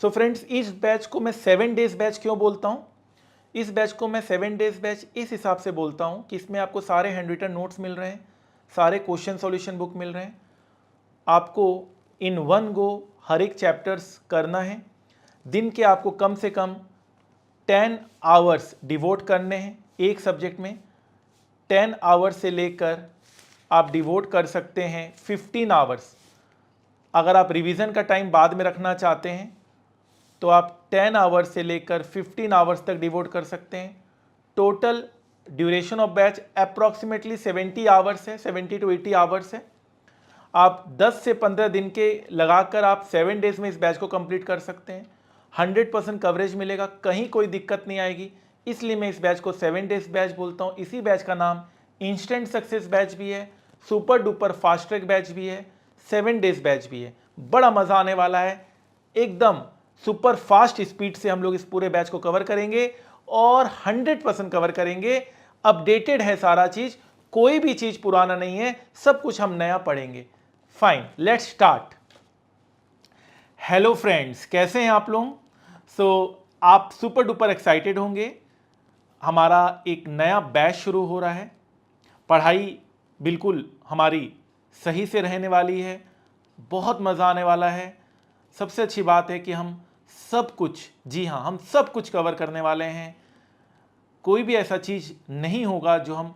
So friends, इस batch को मैं 7 डेज बैच क्यों बोलता हूँ? इस बैच को मैं 7 डेज बैच इस हिसाब से बोलता हूँ कि इसमें आपको सारे हैंड रिटन नोट्स मिल रहे हैं, सारे क्वेश्चन सॉल्यूशन बुक मिल रहे हैं। आपको इन वन गो हर एक चैप्टर्स करना है। दिन के आपको कम से कम 10 आवर्स डिवोट करने हैं एक सब्जेक्ट में। 10 आवर्स से लेकर आप डिवोट कर सकते हैं 15 आवर्स। अगर आप रिवीजन का टाइम बाद में रखना चाहते हैं तो आप 10 आवर्स से लेकर 15 आवर्स तक डिवोट कर सकते हैं। Total duration of batch approximately 70 hours है, 70 to 80 आवर्स है। आप 10 से 15 दिन के लगाकर आप 7 डेज में इस बैच को कंप्लीट कर सकते हैं। 100% कवरेज मिलेगा, कहीं कोई दिक्कत नहीं आएगी। इसलिए मैं इस बैच को 7 डेज बैच बोलता हूँ। इसी बैच का नाम इंस्टेंट सक्सेस बैच भी है, super duper fast track batch भी है, 7 डेज बैच भी है। बड़ा मज़ा आने वाला है, एकदम सुपर फास्ट स्पीड से हम लोग इस पूरे बैच को कवर करेंगे और 100% कवर करेंगे। अपडेटेड है सारा चीज, कोई भी चीज पुराना नहीं है, सब कुछ हम नया पढ़ेंगे। Fine, let's start. Hello friends, कैसे हैं आप लोग? आप सुपर डुपर एक्साइटेड होंगे। हमारा एक नया बैच शुरू हो रहा है। पढ़ाई बिल्कुल हमारी सही से रहने वाली है, बहुत मज़ा आने वाला है। सबसे अच्छी बात है कि हम सब कुछ, जी हाँ, हम सब कुछ कवर करने वाले हैं। कोई भी ऐसा चीज़ नहीं होगा जो हम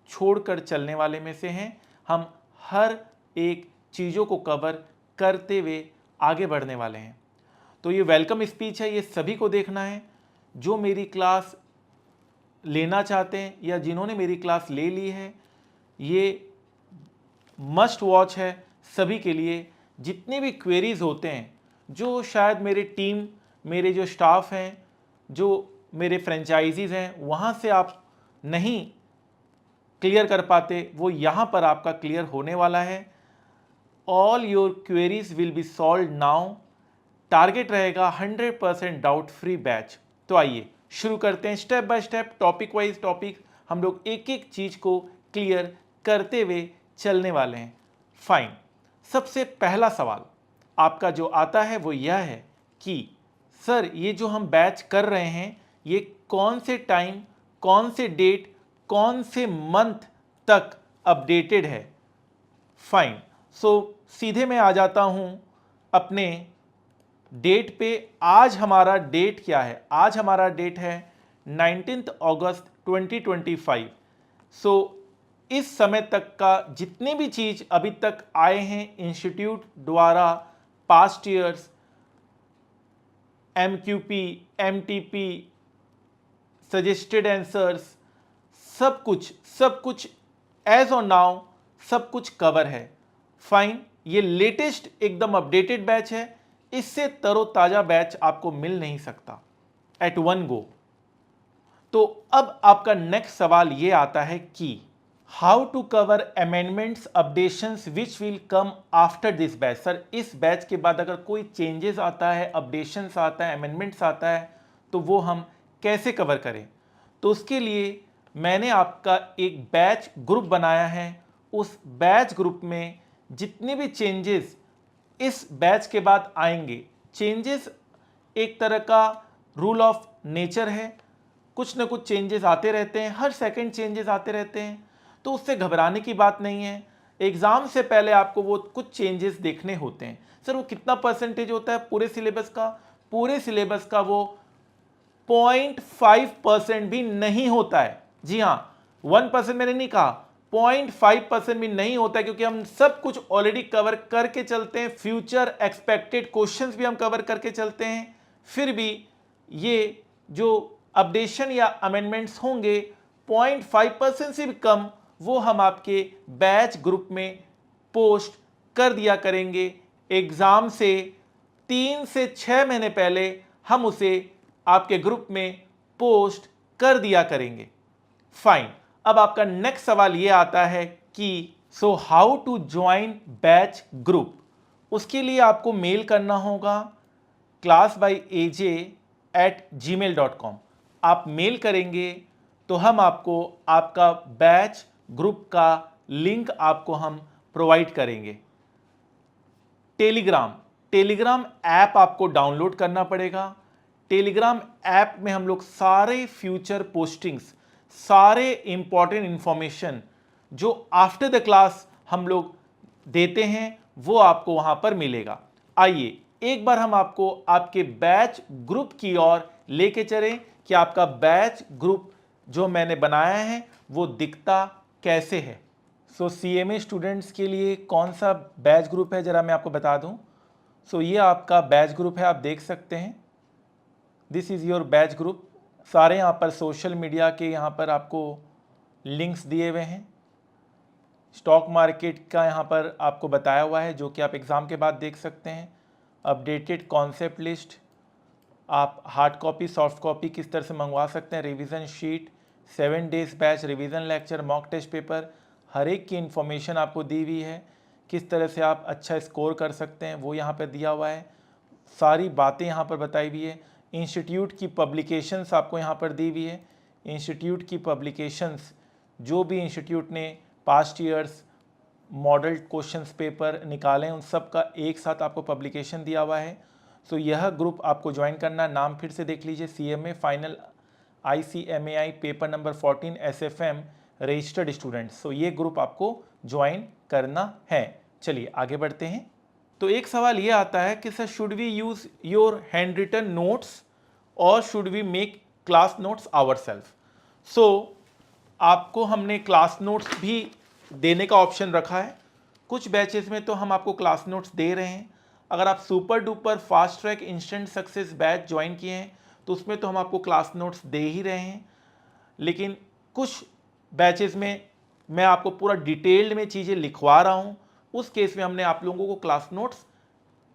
छोड़कर चलने वाले में से हैं। हम हर एक चीज़ों को कवर करते हुए आगे बढ़ने वाले हैं। तो ये वेलकम स्पीच है, ये सभी को देखना है। जो मेरी क्लास लेना चाहते हैं या जिन्होंने मेरी क्लास ले ली है, ये मस्ट वॉच है सभी के लिए। जितने भी क्वेरीज होते हैं, जो शायद मेरे टीम, मेरे जो स्टाफ हैं, जो मेरे फ्रेंचाइजीज हैं, वहाँ से आप नहीं क्लियर कर पाते, वो यहाँ पर आपका क्लियर होने वाला है। All your queries will be solve now. Target रहेगा 100% डाउट फ्री बैच। तो आइए शुरू करते हैं, step by step, topic wise topic हम लोग एक एक चीज़ को क्लियर करते हुए चलने वाले हैं। फाइन, सबसे पहला सवाल आपका जो आता है वो यह है कि सर, ये जो हम बैच कर रहे हैं, ये कौन से टाइम, कौन से डेट, कौन से मंथ तक अपडेटेड है? फाइन, सीधे मैं आ जाता हूं अपने डेट पे। आज हमारा डेट क्या है? आज हमारा डेट है 19 अगस्त 2025। इस समय तक का जितने भी चीज़ अभी तक आए हैं इंस्टीट्यूट द्वारा, past years, MQP, MTP, suggested answers, सब कुछ एज ऑन नाउ सब कुछ कवर है। फाइन, ये लेटेस्ट एकदम अपडेटेड बैच है। इससे तरोताजा बैच आपको मिल नहीं सकता एट वन गो। तो अब आपका नेक्स्ट सवाल ये आता है कि how to cover amendments, updations which will come after this batch. Sir, इस बैच के बाद अगर कोई चेंजेस आता है, अपडेशंस आता है, अमेंडमेंट्स आता है, तो वो हम कैसे कवर करें? तो उसके लिए मैंने आपका एक बैच ग्रुप बनाया है। उस बैच ग्रुप में जितने भी चेंजेस इस बैच के बाद आएंगे, चेंजेस एक तरह का रूल ऑफ नेचर है, कुछ ना कुछ चेंजेस आते रहते हैं, हर सेकंड चेंजेस आते रहते हैं। तो उससे घबराने की बात नहीं है। एग्जाम से पहले आपको वो कुछ चेंजेस देखने होते हैं। सर, वो कितना परसेंटेज होता है पूरे सिलेबस का? पूरे सिलेबस का वो 0.5% भी नहीं होता है। जी हाँ, 1% मैंने नहीं कहा, 0.5% भी नहीं होता है, क्योंकि हम सब कुछ ऑलरेडी कवर करके चलते हैं। फ्यूचर एक्सपेक्टेड क्वेश्चंस भी हम कवर करके चलते हैं। फिर भी ये जो अपडेशन या अमेंडमेंट्स होंगे 0.5% से भी कम, वो हम आपके बैच ग्रुप में पोस्ट कर दिया करेंगे। एग्जाम से 3 से 6 महीने पहले हम उसे आपके ग्रुप में पोस्ट कर दिया करेंगे। फाइन, अब आपका नेक्स्ट सवाल ये आता है कि how to join batch group. उसके लिए आपको मेल करना होगा classbyaj@gmail.com। आप मेल करेंगे तो हम आपको आपका बैच ग्रुप का लिंक आपको हम प्रोवाइड करेंगे। टेलीग्राम ऐप आपको डाउनलोड करना पड़ेगा। टेलीग्राम ऐप में हम लोग सारे फ्यूचर पोस्टिंग्स, सारे इंपॉर्टेंट इंफॉर्मेशन जो आफ्टर द क्लास हम लोग देते हैं वो आपको वहां पर मिलेगा। आइए एक बार हम आपको आपके बैच ग्रुप की ओर लेके चलें कि आपका बैच ग्रुप जो मैंने बनाया है वो दिखता कैसे है। सो CMA स्टूडेंट्स के लिए कौन सा बैच ग्रुप है जरा मैं आपको बता दूं। सो ये आपका बैच ग्रुप है, आप देख सकते हैं। This is your batch group. सारे यहाँ पर सोशल मीडिया के यहाँ पर आपको लिंक्स दिए हुए हैं। स्टॉक मार्केट का यहाँ पर आपको बताया हुआ है जो कि आप एग्ज़ाम के बाद देख सकते हैं। अपडेटेड कॉन्सेप्ट लिस्ट, आप हार्ड कॉपी सॉफ्ट कॉपी किस तरह से मंगवा सकते हैं, revision sheet, 7 days batch, revision lecture, mock test paper, हर एक की इन्फॉर्मेशन आपको दी हुई है। किस तरह से आप अच्छा स्कोर कर सकते हैं वो यहाँ पर दिया हुआ है। सारी बातें यहाँ पर बताई हुई है। इंस्टीट्यूट की पब्लिकेशंस आपको यहाँ पर दी हुई है। इंस्टीट्यूट की पब्लिकेशंस, जो भी इंस्टीट्यूट ने past years model questions paper निकाले उन सब का एक साथ आपको पब्लिकेशन दिया हुआ है। सो यह ग्रुप आपको ज्वाइन करना, नाम फिर से देख लीजिए, CMA final ICMAI paper number 14 SFM registered students. So ये ग्रुप आपको ज्वाइन करना है। चलिए आगे बढ़ते हैं। तो एक सवाल ये आता है कि sir should we use your hand written notes और should we make class notes ourselves. So आपको हमने क्लास नोट्स भी देने का ऑप्शन रखा है। कुछ बैचेस में तो हम आपको क्लास नोट्स दे रहे हैं। अगर आप super duper fast track instant success batch join किए हैं तो उसमें तो हम आपको क्लास नोट्स दे ही रहे हैं। लेकिन कुछ बैचेस में मैं आपको पूरा डिटेल्ड में चीज़ें लिखवा रहा हूँ, उस केस में हमने आप लोगों को class notes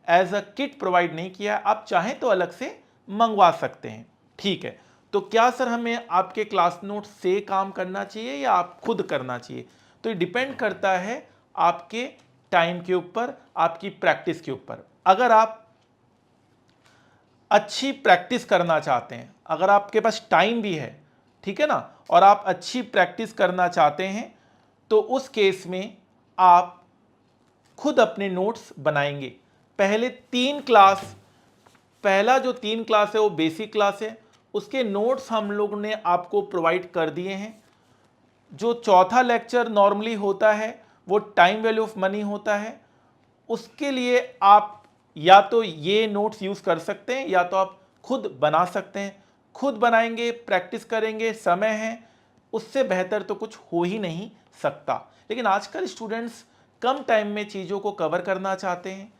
as a kit provide नहीं किया। आप चाहें तो अलग से मंगवा सकते हैं, ठीक है। तो क्या सर हमें आपके क्लास नोट्स से काम करना चाहिए या आप खुद करना चाहिए? तो ये डिपेंड करता है आपके टाइम के ऊपर, आपकी प्रैक्टिस के ऊपर। अगर आप अच्छी प्रैक्टिस करना चाहते हैं, अगर आपके पास टाइम भी है, ठीक है ना, और आप अच्छी प्रैक्टिस करना चाहते हैं तो उस केस में आप खुद अपने नोट्स बनाएंगे। पहले 3 क्लास, पहला जो 3 क्लास है वो बेसिक क्लास है, उसके नोट्स हम लोग ने आपको प्रोवाइड कर दिए हैं। जो चौथा लेक्चर नॉर्मली होता है वो टाइम वैल्यू ऑफ मनी होता है। उसके लिए आप या तो ये नोट्स यूज़ कर सकते हैं या तो आप खुद बना सकते हैं। खुद बनाएंगे, प्रैक्टिस करेंगे, समय है, उससे बेहतर तो कुछ हो ही नहीं सकता। लेकिन आजकल स्टूडेंट्स कम टाइम में चीज़ों को कवर करना चाहते हैं,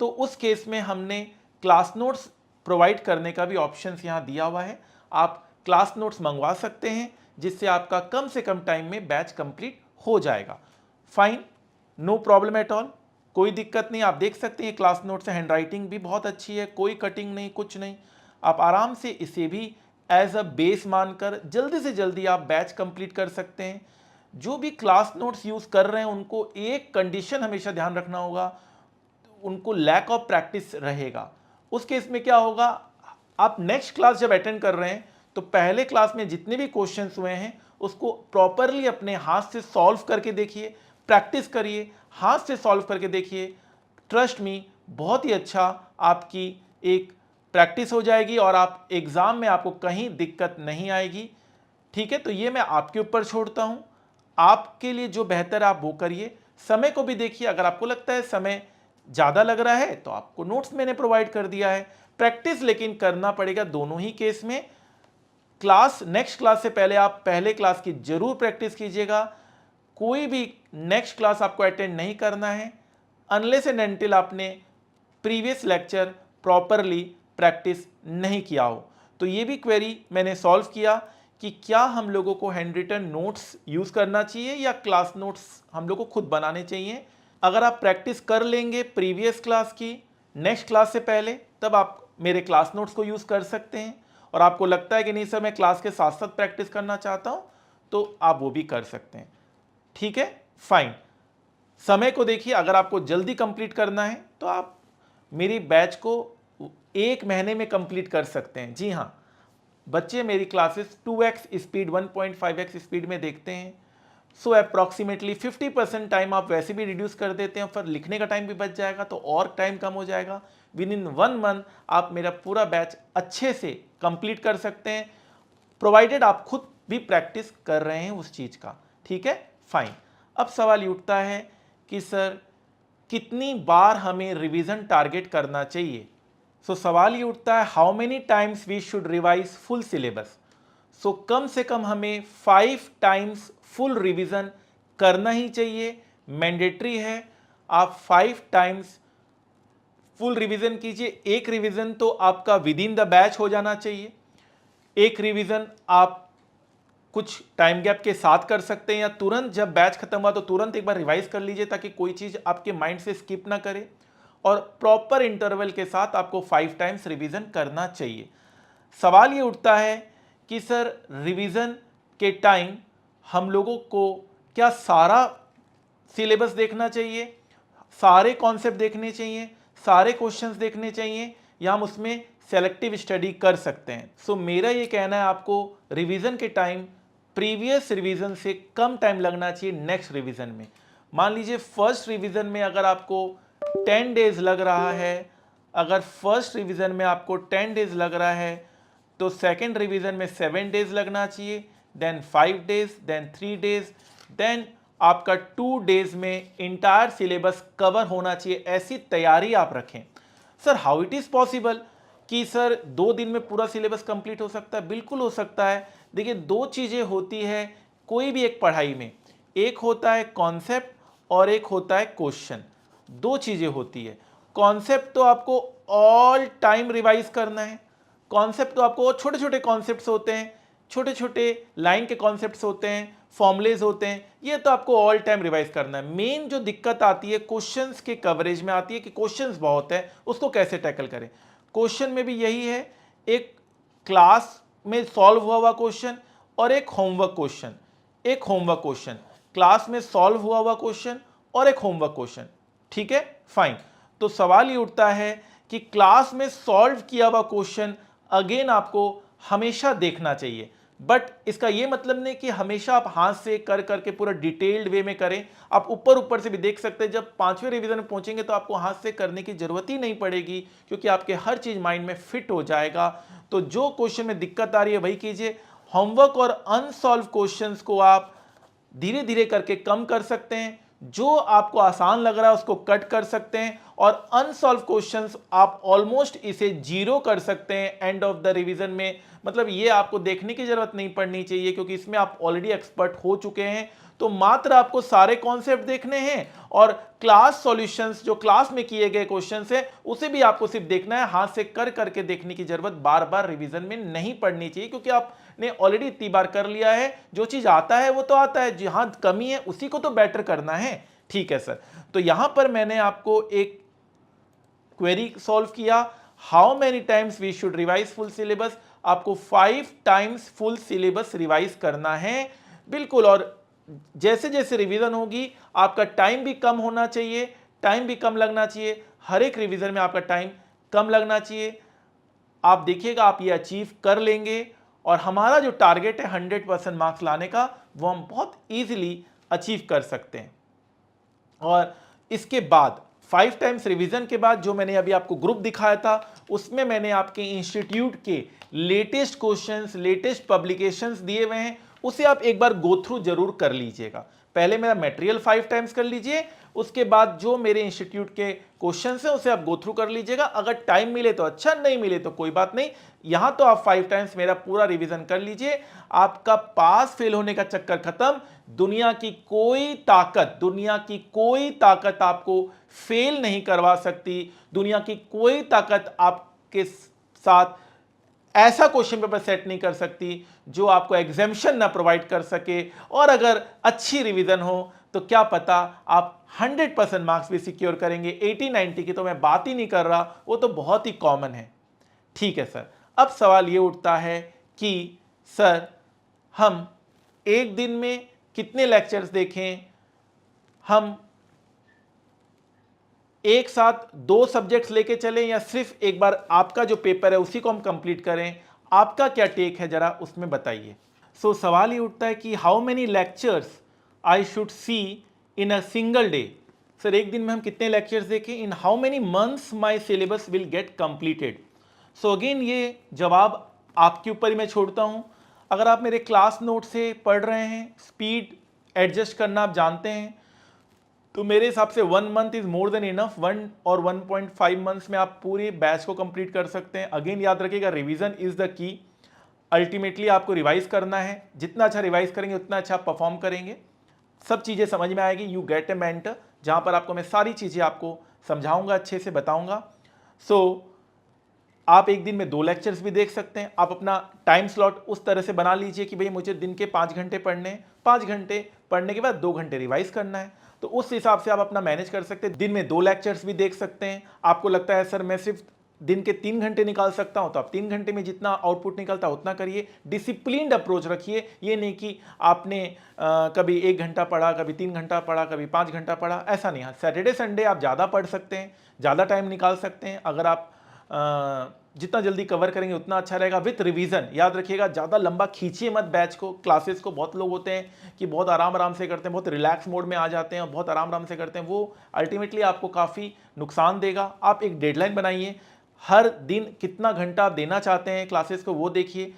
तो उस केस में हमने क्लास नोट्स प्रोवाइड करने का भी ऑप्शंस यहाँ दिया हुआ है। आप क्लास नोट्स मंगवा सकते हैं जिससे आपका कम से कम टाइम में बैच कंप्लीट हो जाएगा। Fine, no problem at all, कोई दिक्कत नहीं। आप देख सकते हैं क्लास नोट्स से हैंडराइटिंग भी बहुत अच्छी है, कोई कटिंग नहीं, कुछ नहीं। आप आराम से इसे भी एज अ बेस मानकर जल्दी से जल्दी आप बैच कंप्लीट कर सकते हैं। जो भी क्लास नोट्स यूज़ कर रहे हैं उनको एक कंडीशन हमेशा ध्यान रखना होगा, उनको लैक ऑफ प्रैक्टिस रहेगा। उस केस में क्या होगा, आप नेक्स्ट क्लास जब अटेंड कर रहे हैं तो पहले क्लास में जितने भी क्वेश्चंस हुए हैं उसको प्रॉपरली अपने हाथ से सॉल्व करके देखिए, प्रैक्टिस करिए, हाथ से सॉल्व करके देखिए। ट्रस्ट मी, बहुत ही अच्छा आपकी एक प्रैक्टिस हो जाएगी और आप एग्ज़ाम में आपको कहीं दिक्कत नहीं आएगी, ठीक है। तो ये मैं आपके ऊपर छोड़ता हूँ, आपके लिए जो बेहतर आप वो करिए। समय को भी देखिए, अगर आपको लगता है समय ज़्यादा लग रहा है तो आपको नोट्स मैंने प्रोवाइड कर दिया है। प्रैक्टिस लेकिन करना पड़ेगा दोनों ही केस में। क्लास, नेक्स्ट क्लास से पहले आप पहले क्लास की जरूर प्रैक्टिस कीजिएगा। कोई भी नेक्स्ट क्लास आपको अटेंड नहीं करना है अनलेस एंड अनटिल आपने प्रीवियस लेक्चर प्रॉपरली प्रैक्टिस नहीं किया हो। तो ये भी क्वेरी मैंने सॉल्व किया कि क्या हम लोगों को हैंड रिटन नोट्स यूज़ करना चाहिए या क्लास नोट्स हम लोग को खुद बनाने चाहिए। अगर आप प्रैक्टिस कर लेंगे प्रीवियस क्लास की नेक्स्ट क्लास से पहले, तब आप मेरे क्लास नोट्स को यूज़ कर सकते हैं। और आपको लगता है कि नहीं सर मैं क्लास के साथ साथ प्रैक्टिस करना चाहता हूँ, तो आप वो भी कर सकते हैं, ठीक है। फाइन, समय को देखिए, अगर आपको जल्दी कंप्लीट करना है तो आप मेरी बैच को 1 महीने में कंप्लीट कर सकते हैं। जी हाँ, बच्चे मेरी classes 2x speed 1.5x speed में देखते हैं, सो अप्रॉक्सीमेटली 50% टाइम आप वैसे भी रिड्यूस कर देते हैं, फिर लिखने का टाइम भी बच जाएगा तो और टाइम कम हो जाएगा। विद इन 1 मंथ आप मेरा पूरा बैच अच्छे से कंप्लीट कर सकते हैं, प्रोवाइडेड आप खुद भी प्रैक्टिस कर रहे हैं उस चीज का। ठीक है, फाइन। अब सवाल ये उठता है कि सर कितनी बार हमें रिवीजन टारगेट करना चाहिए। सो सवाल ये उठता है how many times we should revise full syllabus. So कम से कम हमें 5 टाइम्स फुल रिवीजन करना ही चाहिए, मैंडेटरी है। आप 5 टाइम्स फुल रिवीजन कीजिए। एक रिवीजन तो आपका विद इन द बैच हो जाना चाहिए, एक रिवीजन आप कुछ टाइम गैप के साथ कर सकते हैं, या तुरंत जब बैच खत्म हुआ तो तुरंत एक बार रिवाइज कर लीजिए ताकि कोई चीज आपके माइंड से स्किप ना करे। और प्रॉपर इंटरवल के साथ आपको 5 टाइम्स रिवीजन करना चाहिए। सवाल ये उठता है कि सर रिवीजन के टाइम हम लोगों को क्या सारा सिलेबस देखना चाहिए, सारे कॉन्सेप्ट देखने चाहिए, सारे क्वेश्चंस देखने चाहिए, या हम उसमें सेलेक्टिव स्टडी कर सकते हैं। सो मेरा ये कहना है आपको रिवीजन के टाइम प्रीवियस रिवीजन से कम टाइम लगना चाहिए नेक्स्ट रिवीजन में। मान लीजिए फर्स्ट रिवीजन में अगर आपको 10 डेज लग रहा है, अगर फर्स्ट रिवीजन में आपको 10 डेज लग रहा है तो सेकेंड रिवीजन में 7 डेज लगना चाहिए, then 5 days, then 3 days, then आपका 2 डेज में इंटायर सिलेबस कवर होना चाहिए। ऐसी तैयारी आप रखें। Sir how it is possible कि सर 2 दिन में पूरा सिलेबस कंप्लीट हो सकता है? बिल्कुल हो सकता है। देखिए 2 चीजें होती है कोई भी एक पढ़ाई में, एक होता है कॉन्सेप्ट और एक होता है क्वेश्चन। 2 चीजें होती है। कॉन्सेप्ट तो आपको ऑल टाइम रिवाइज करना है। कॉन्सेप्ट तो आपको छोटे छोटे कॉन्सेप्ट्स होते हैं, छोटे छोटे लाइन के कॉन्सेप्ट्स होते हैं, फॉर्मुलेज होते हैं, ये तो आपको ऑल टाइम रिवाइज करना है। मेन जो दिक्कत आती है क्वेश्चंस के कवरेज में आती है कि क्वेश्चंस बहुत है, उसको कैसे टैकल करें। क्वेश्चन में भी यही है, एक क्लास में सॉल्व हुआ हुआ क्वेश्चन और एक होमवर्क क्वेश्चन, एक होमवर्क क्वेश्चन, क्लास में सॉल्व हुआ हुआ क्वेश्चन और एक होमवर्क क्वेश्चन। ठीक है, फाइन। तो सवाल ये उठता है कि क्लास में सॉल्व किया हुआ क्वेश्चन अगेन आपको हमेशा देखना चाहिए, बट इसका यह मतलब नहीं कि हमेशा आप हाथ से कर करके पूरा डिटेल्ड वे में करें। आप ऊपर ऊपर से भी देख सकते हैं। जब 5वें रिवीजन में पहुंचेंगे तो आपको हाथ से करने की जरूरत ही नहीं पड़ेगी, क्योंकि आपके हर चीज माइंड में फिट हो जाएगा। तो जो क्वेश्चन में दिक्कत आ रही है वही कीजिए। होमवर्क और अनसॉल्व क्वेश्चंस को आप धीरे धीरे करके कम कर सकते हैं, जो आपको आसान लग रहा है उसको कट कर सकते हैं, और अनसॉल्व क्वेश्चंस आप ऑलमोस्ट इसे 0 कर सकते हैं एंड ऑफ द रिवीजन में। मतलब ये आपको देखने की जरूरत नहीं पड़नी चाहिए, क्योंकि इसमें आप ऑलरेडी एक्सपर्ट हो चुके हैं। तो मात्र आपको सारे कॉन्सेप्ट देखने हैं, और क्लास सॉल्यूशंस जो क्लास में किए गए क्वेश्चंस है उसे भी आपको सिर्फ देखना है। हाथ से कर करके देखने की जरूरत बार बार रिवीजन में नहीं पड़नी चाहिए, क्योंकि आपने ऑलरेडी इतनी बार कर लिया है। जो चीज आता है वो तो आता है, जहां कमी है उसी को तो बेटर करना है। ठीक है सर, तो यहां पर मैंने आपको एक क्वेरी सॉल्व किया, how many times we should revise full syllabus. आपको 5 टाइम्स फुल सिलेबस रिवाइज करना है, बिल्कुल। और जैसे जैसे रिवीजन होगी आपका टाइम भी कम होना चाहिए, टाइम भी कम लगना चाहिए। हर एक रिवीजन में आपका टाइम कम लगना चाहिए। आप देखिएगा आप ये अचीव कर लेंगे, और हमारा जो टारगेट है 100% मार्क्स लाने का, वो हम बहुत इजीली अचीव कर सकते हैं। और इसके बाद 5 टाइम्स रिवीजन के बाद जो मैंने अभी आपको ग्रुप दिखाया था, उसमें मैंने आपके इंस्टीट्यूट के लेटेस्ट क्वेश्चंस, लेटेस्ट पब्लिकेशंस दिए हुए हैं, उसे आप एक बार गो थ्रू जरूर कर लीजिएगा। पहले मेरा मटेरियल 5 टाइम्स कर लीजिए, उसके बाद जो मेरे इंस्टीट्यूट के क्वेश्चंस हैं उसे आप गो थ्रू कर लीजिएगा। अगर टाइम मिले तो अच्छा, नहीं मिले तो कोई बात नहीं। यहां तो आप 5 टाइम्स मेरा पूरा रिवीजन कर लीजिए, आपका पास फेल होने का चक्कर खत्म। दुनिया की कोई ताकत, दुनिया की कोई ताकत आपको फेल नहीं करवा सकती। दुनिया की कोई ताकत आपके साथ ऐसा क्वेश्चन पेपर सेट नहीं कर सकती जो आपको एग्जामिशन ना प्रोवाइड कर सके। और अगर अच्छी रिवीजन हो तो क्या पता आप 100% मार्क्स भी सिक्योर करेंगे। 80-90 की तो मैं बात ही नहीं कर रहा, वो तो बहुत ही कॉमन है। ठीक है सर, अब सवाल ये उठता है कि सर हम एक दिन में कितने लेक्चर्स देखें, हम एक साथ 2 सब्जेक्ट्स लेके चलें, या सिर्फ एक बार आपका जो पेपर है उसी को हम कंप्लीट करें? आपका क्या टेक है, जरा उसमें बताइए। सो सवाल ये उठता है कि how many lectures I should see in a single day. Sir एक दिन में हम कितने लेक्चर्स देखें? In how many months my syllabus will get completed. So again ये जवाब आपके ऊपर ही मैं छोड़ता हूं। अगर आप मेरे क्लास नोट से पढ़ रहे हैं, स्पीड एडजस्ट करना आप जानते हैं, तो मेरे हिसाब से 1 month is more than enough. 1 और 1.5 मंथ्स में आप पूरे बैच को कंप्लीट कर सकते हैं। अगेन याद रखिएगा, revision is the key. Ultimately आपको रिवाइज करना है, जितना अच्छा रिवाइज करेंगे उतना अच्छा परफॉर्म करेंगे, सब चीज़ें समझ में आएगी। यू गेट ए मेंटर, जहाँ पर आपको मैं सारी चीज़ें आपको समझाऊंगा, अच्छे से बताऊंगा। सो आप एक दिन में 2 लेक्चर्स भी देख सकते हैं। आप अपना टाइम स्लॉट उस तरह से बना लीजिए कि भाई मुझे दिन के 5 घंटे पढ़ने हैं, 5 घंटे पढ़ने के बाद 2 घंटे रिवाइज करना है, तो उस हिसाब से आप अपना मैनेज कर सकते हैं। दिन में 2 लेक्चर्स भी देख सकते हैं। आपको लगता है सर मैं सिर्फ दिन के 3 घंटे निकाल सकता हूं, तो आप 3 घंटे में जितना आउटपुट निकलता है उतना करिए। डिसिप्लिन्ड अप्रोच रखिए, ये नहीं कि आपने कभी 1 घंटा पढ़ा, कभी 3 घंटा पढ़ा, कभी 5 घंटा पढ़ा, ऐसा नहीं। हाँ, सैटरडे संडे आप ज़्यादा पढ़ सकते हैं, ज़्यादा टाइम निकाल सकते हैं। अगर आप जितना जल्दी कवर करेंगे उतना अच्छा रहेगा। विथ रिवीजन याद रखिएगा, ज़्यादा लंबा खींचिए मत बैच को, क्लासेस को। बहुत लोग होते हैं कि बहुत आराम आराम से करते हैं, बहुत रिलैक्स मोड में आ जाते हैं और बहुत आराम आराम से करते हैं, वो अल्टीमेटली आपको काफ़ी नुकसान देगा। आप एक डेडलाइन बनाइए, हर दिन कितना घंटा आप देना चाहते हैं क्लासेस को वो देखिए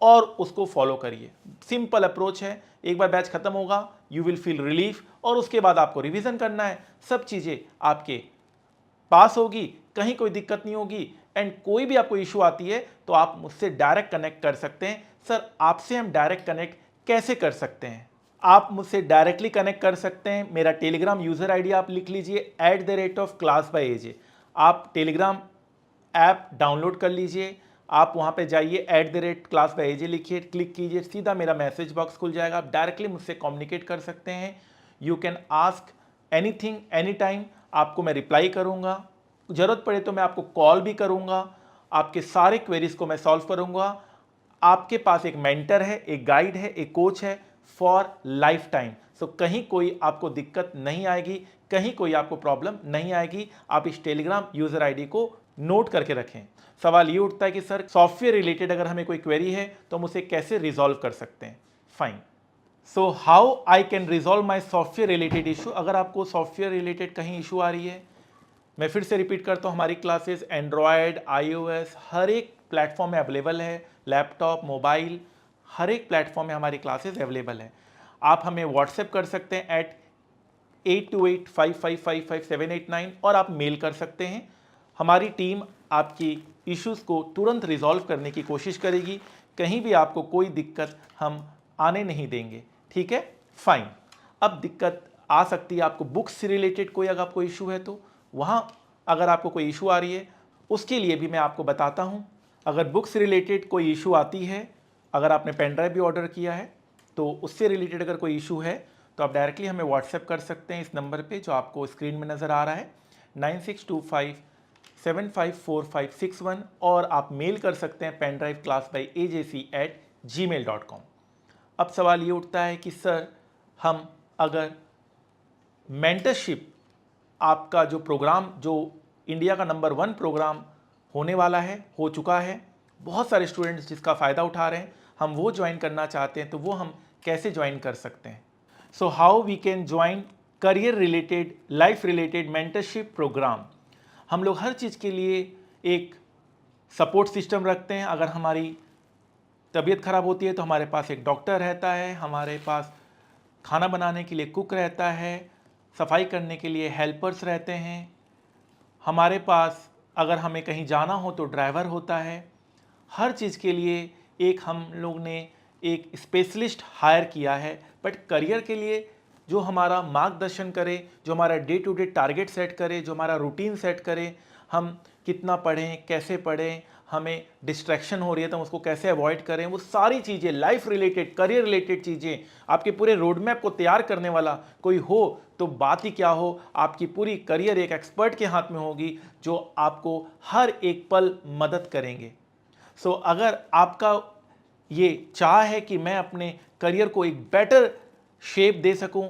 और उसको फॉलो करिए। सिंपल अप्रोच है। एक बार बैच खत्म होगा, यू विल फील रिलीफ, और उसके बाद आपको रिवीजन करना है। सब चीज़ें आपके पास होगी, कहीं कोई दिक्कत नहीं होगी। एंड कोई भी आपको इशू आती है तो आप मुझसे डायरेक्ट कनेक्ट कर सकते हैं। सर आपसे हम डायरेक्ट कनेक्ट कैसे कर सकते हैं? आप मुझसे डायरेक्टली कनेक्ट कर सकते हैं। मेरा टेलीग्राम यूजर आईडी आप लिख लीजिए @class_aj। आप टेलीग्राम ऐप डाउनलोड कर लीजिए, आप वहाँ पे जाइए @class_aj लिखिए, क्लिक कीजिए, सीधा मेरा मैसेज बॉक्स खुल जाएगा। आप डायरेक्टली मुझसे कम्युनिकेट कर सकते हैं। You can ask anything any time, आपको मैं रिप्लाई करूँगा। ज़रूरत पड़े तो मैं आपको कॉल भी करूँगा, आपके सारे क्वेरीज को मैं सॉल्व करूँगा। आपके पास एक मेंटर है, एक गाइड है, एक कोच है फॉर लाइफ टाइम। सो कहीं कोई आपको दिक्कत नहीं आएगी, कहीं कोई आपको प्रॉब्लम नहीं आएगी। आप इस टेलीग्राम यूजर आईडी को नोट करके रखें। सवाल ये उठता है कि सर सॉफ्टवेयर रिलेटेड अगर हमें कोई क्वेरी है तो हम उसे कैसे रिजॉल्व कर सकते हैं? Fine. So how I can resolve my software related issue. अगर आपको सॉफ्टवेयर रिलेटेड कहीं इशू आ रही है, मैं फिर से रिपीट करता हूँ, हमारी क्लासेस एंड्रॉयड, iOS हर एक प्लेटफॉर्म में अवेलेबल है। लैपटॉप, मोबाइल, हर एक प्लेटफॉर्म में हमारी क्लासेस अवेलेबल है। आप हमें व्हाट्सएप कर सकते हैं @8285555789 और आप मेल कर सकते हैं। हमारी टीम आपकी इश्यूज़ को तुरंत रिजॉल्व करने की कोशिश करेगी। कहीं भी आपको कोई दिक्कत हम आने नहीं देंगे, ठीक है? फाइन। अब दिक्कत आ सकती है आपको बुक्स से रिलेटेड, कोई अगर आपको इशू है तो वहाँ अगर आपको कोई इशू आ रही है उसके लिए भी मैं आपको बताता हूँ। अगर बुक्स रिलेटेड कोई इशू आती है, अगर आपने पेन ड्राइव भी ऑर्डर किया है तो उससे रिलेटेड अगर कोई इशू है तो आप डायरेक्टली हमें व्हाट्सएप कर सकते हैं इस नंबर पे जो आपको स्क्रीन में नज़र आ रहा है 9625754561, और आप मेल कर सकते हैं pendriveclass@gmail.com। अब सवाल ये उठता है कि सर हम अगर मेंटरशिप, आपका जो प्रोग्राम, जो इंडिया का नंबर 1 प्रोग्राम होने वाला है, हो चुका है, बहुत सारे स्टूडेंट्स जिसका फ़ायदा उठा रहे हैं, हम वो ज्वाइन करना चाहते हैं, तो वो हम कैसे ज्वाइन कर सकते हैं? So how we can join career related, life related mentorship program. हम लोग हर चीज़ के लिए एक सपोर्ट सिस्टम रखते हैं। अगर हमारी तबीयत खराब होती है तो हमारे पास एक डॉक्टर रहता है, हमारे पास खाना बनाने के लिए कुक रहता है, सफाई करने के लिए हेल्पर्स रहते हैं, हमारे पास अगर हमें कहीं जाना हो तो ड्राइवर होता है। हर चीज़ के लिए एक हम लोग ने एक स्पेशलिस्ट हायर किया है। बट करियर के लिए जो हमारा मार्गदर्शन करे, जो हमारा day to day target set करे, जो हमारा रूटीन सेट करे, हम कितना पढ़ें, कैसे पढ़ें, हमें डिस्ट्रैक्शन हो रही है तो हम उसको कैसे अवॉइड करें, वो सारी चीज़ें लाइफ रिलेटेड, करियर रिलेटेड चीज़ें, आपके पूरे रोड मैप को तैयार करने वाला कोई हो तो बात ही क्या हो। आपकी पूरी करियर एक एक्सपर्ट के हाथ में होगी जो आपको हर एक पल मदद करेंगे। सो अगर आपका ये चाह है कि मैं अपने करियर को एक बेटर शेप दे सकूं,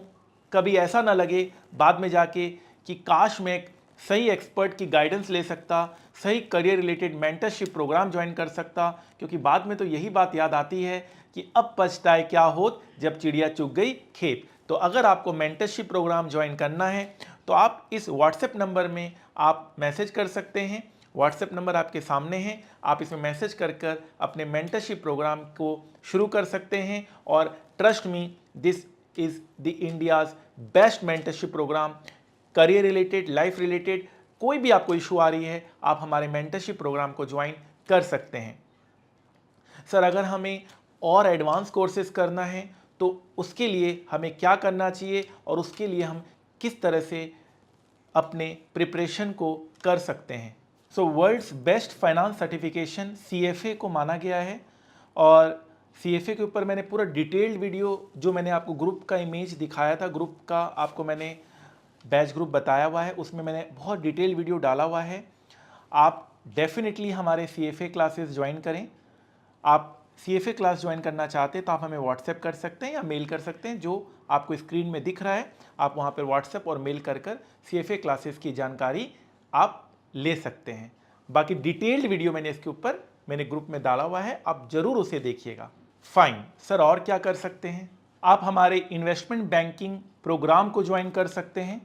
कभी ऐसा ना लगे बाद में जाके कि काश मैं एक सही एक्सपर्ट की गाइडेंस ले सकता, सही career related mentorship program join कर सकता, क्योंकि बाद में तो यही बात याद आती है कि अब पछताए क्या होत जब चिड़िया चुग गई खेत। तो अगर आपको मेंटरशिप प्रोग्राम ज्वाइन करना है तो आप इस व्हाट्सएप नंबर में आप मैसेज कर सकते हैं। व्हाट्सएप नंबर आपके सामने है, आप इसमें मैसेज कर कर अपने मेंटरशिप प्रोग्राम को शुरू कर सकते हैं। और trust me, this is the India's best mentorship program. Career related, life related कोई भी आपको इशू आ रही है, आप हमारे मेंटरशिप प्रोग्राम को ज्वाइन कर सकते हैं। सर अगर हमें और एडवांस कोर्सेज करना है तो उसके लिए हमें क्या करना चाहिए और उसके लिए हम किस तरह से अपने प्रिपरेशन को कर सकते हैं। So world's best finance certification CFA को माना गया है और CFA के ऊपर मैंने पूरा डिटेल्ड वीडियो, जो मैंने आपको ग्रुप का इमेज दिखाया था, ग्रुप का आपको मैंने बैच ग्रुप बताया हुआ है, उसमें मैंने बहुत डिटेल वीडियो डाला हुआ है। आप डेफिनेटली हमारे CFA क्लासेस ज्वाइन करें। आप CFA क्लास ज्वाइन करना चाहते हैं तो आप हमें व्हाट्सएप कर सकते हैं या मेल कर सकते हैं, जो आपको स्क्रीन में दिख रहा है। आप वहाँ पर व्हाट्सएप और मेल कर CFA क्लासेस की जानकारी आप ले सकते हैं। बाकी डिटेल्ड वीडियो मैंने इसके ऊपर मैंने ग्रुप में डाला हुआ है, आप जरूर उसे देखिएगा। फाइन सर, और क्या कर सकते हैं? आप हमारे इन्वेस्टमेंट बैंकिंग प्रोग्राम को ज्वाइन कर सकते हैं।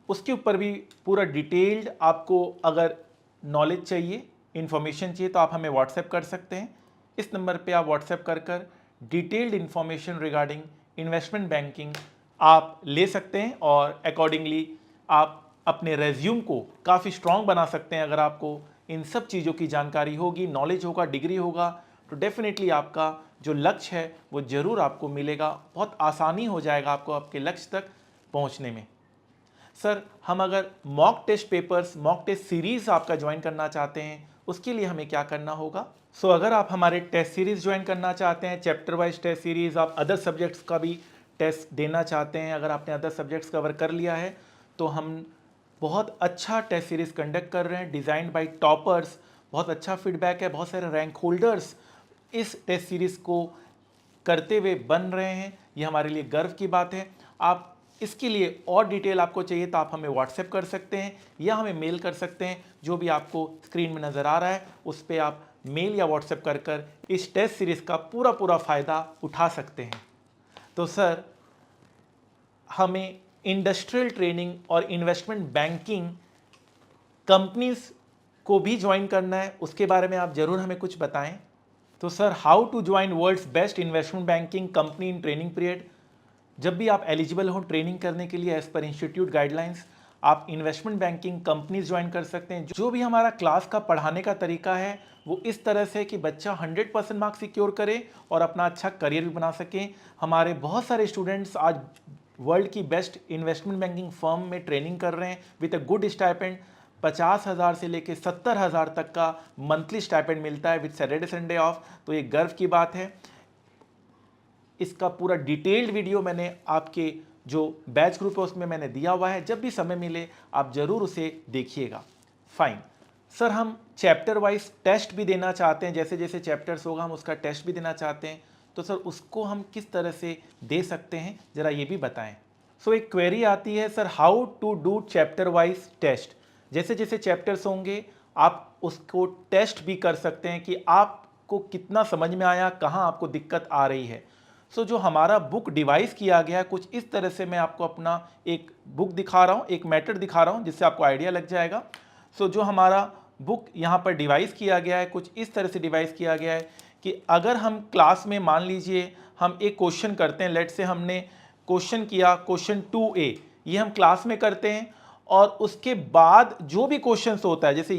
उसके ऊपर भी पूरा डिटेल्ड आपको अगर नॉलेज चाहिए, इंफॉर्मेशन चाहिए, तो आप हमें व्हाट्सएप कर सकते हैं। इस नंबर पे आप व्हाट्सएप कर detailed information regarding investment banking आप ले सकते हैं और अकॉर्डिंगली आप अपने रेज्यूम को काफ़ी स्ट्रॉन्ग बना सकते हैं। अगर आपको इन सब चीज़ों की जानकारी होगी, नॉलेज होगा, डिग्री होगा, तो डेफिनेटली आपका जो लक्ष्य है वो ज़रूर आपको मिलेगा। बहुत आसानी हो जाएगा आपको आपके लक्ष्य तक पहुंचने में। सर हम अगर mock test papers, mock test series आपका ज्वाइन करना चाहते हैं, उसके लिए हमें क्या करना होगा? सो अगर आप हमारे टेस्ट सीरीज़ ज्वाइन करना चाहते हैं, चैप्टर वाइज टेस्ट सीरीज़, आप अदर सब्जेक्ट्स का भी टेस्ट देना चाहते हैं, अगर आपने अदर सब्जेक्ट्स कवर कर लिया है तो हम बहुत अच्छा टेस्ट सीरीज़ कंडक्ट कर रहे हैं, डिज़ाइंड बाय टॉपर्स। बहुत अच्छा फीडबैक है, बहुत सारे रैंक होल्डर्स इस टेस्ट सीरीज़ को करते हुए बन रहे हैं। ये हमारे लिए गर्व की बात है। आप इसके लिए और डिटेल आपको चाहिए तो आप हमें व्हाट्सएप कर सकते हैं या हमें मेल कर सकते हैं। जो भी आपको स्क्रीन में नज़र आ रहा है उस पर आप मेल या व्हाट्सएप कर इस टेस्ट सीरीज़ का पूरा फ़ायदा उठा सकते हैं। तो सर हमें इंडस्ट्रियल ट्रेनिंग और इन्वेस्टमेंट बैंकिंग कंपनीज को भी ज्वाइन करना है, उसके बारे में आप ज़रूर हमें कुछ बताएं। तो sir how to join world's best investment banking company in training period. जब भी आप एलिजिबल हो ट्रेनिंग करने के लिए एज पर इंस्टीट्यूट गाइडलाइंस, आप इन्वेस्टमेंट बैंकिंग कंपनीज ज्वाइन कर सकते हैं। जो भी हमारा क्लास का पढ़ाने का तरीका है वो इस तरह से कि बच्चा 100% मार्क्स सिक्योर करे और अपना अच्छा करियर भी बना सके। हमारे बहुत सारे स्टूडेंट्स आज वर्ल्ड की बेस्ट इन्वेस्टमेंट बैंकिंग फर्म में ट्रेनिंग कर रहे हैं विद अ गुड स्टाइपेंड। 50,000 से लेके 70,000 तक का मंथली स्टाइपेंड मिलता है विद सैटरडे संडे ऑफ। तो ये गर्व की बात है। इसका पूरा डिटेल्ड वीडियो मैंने आपके जो बैच ग्रुप है उसमें मैंने दिया हुआ है, जब भी समय मिले आप ज़रूर उसे देखिएगा। फाइन सर, हम चैप्टर वाइज टेस्ट भी देना चाहते हैं, जैसे जैसे चैप्टर्स होगा हम उसका टेस्ट भी देना चाहते हैं, तो सर उसको हम किस तरह से दे सकते हैं, ज़रा ये भी बताएं। सो एक क्वेरी आती है sir, how to do chapter wise test. जैसे जैसे चैप्टर्स होंगे आप उसको टेस्ट भी कर सकते हैं कि आपको कितना समझ में आया, कहाँ आपको दिक्कत आ रही है। सो जो हमारा बुक डिवाइस किया गया है कुछ इस तरह से, मैं आपको अपना एक बुक दिखा रहा हूँ, एक मेथड दिखा रहा हूँ जिससे आपको आइडिया लग जाएगा। सो जो हमारा बुक यहाँ पर डिवाइस किया गया है कुछ इस तरह से डिवाइस किया गया है कि अगर हम क्लास में मान लीजिए हम एक क्वेश्चन करते हैं, लेट से हमने क्वेश्चन किया क्वेश्चन 2A, ये हम क्लास में करते हैं और उसके बाद जो भी क्वेश्चन होता है, जैसे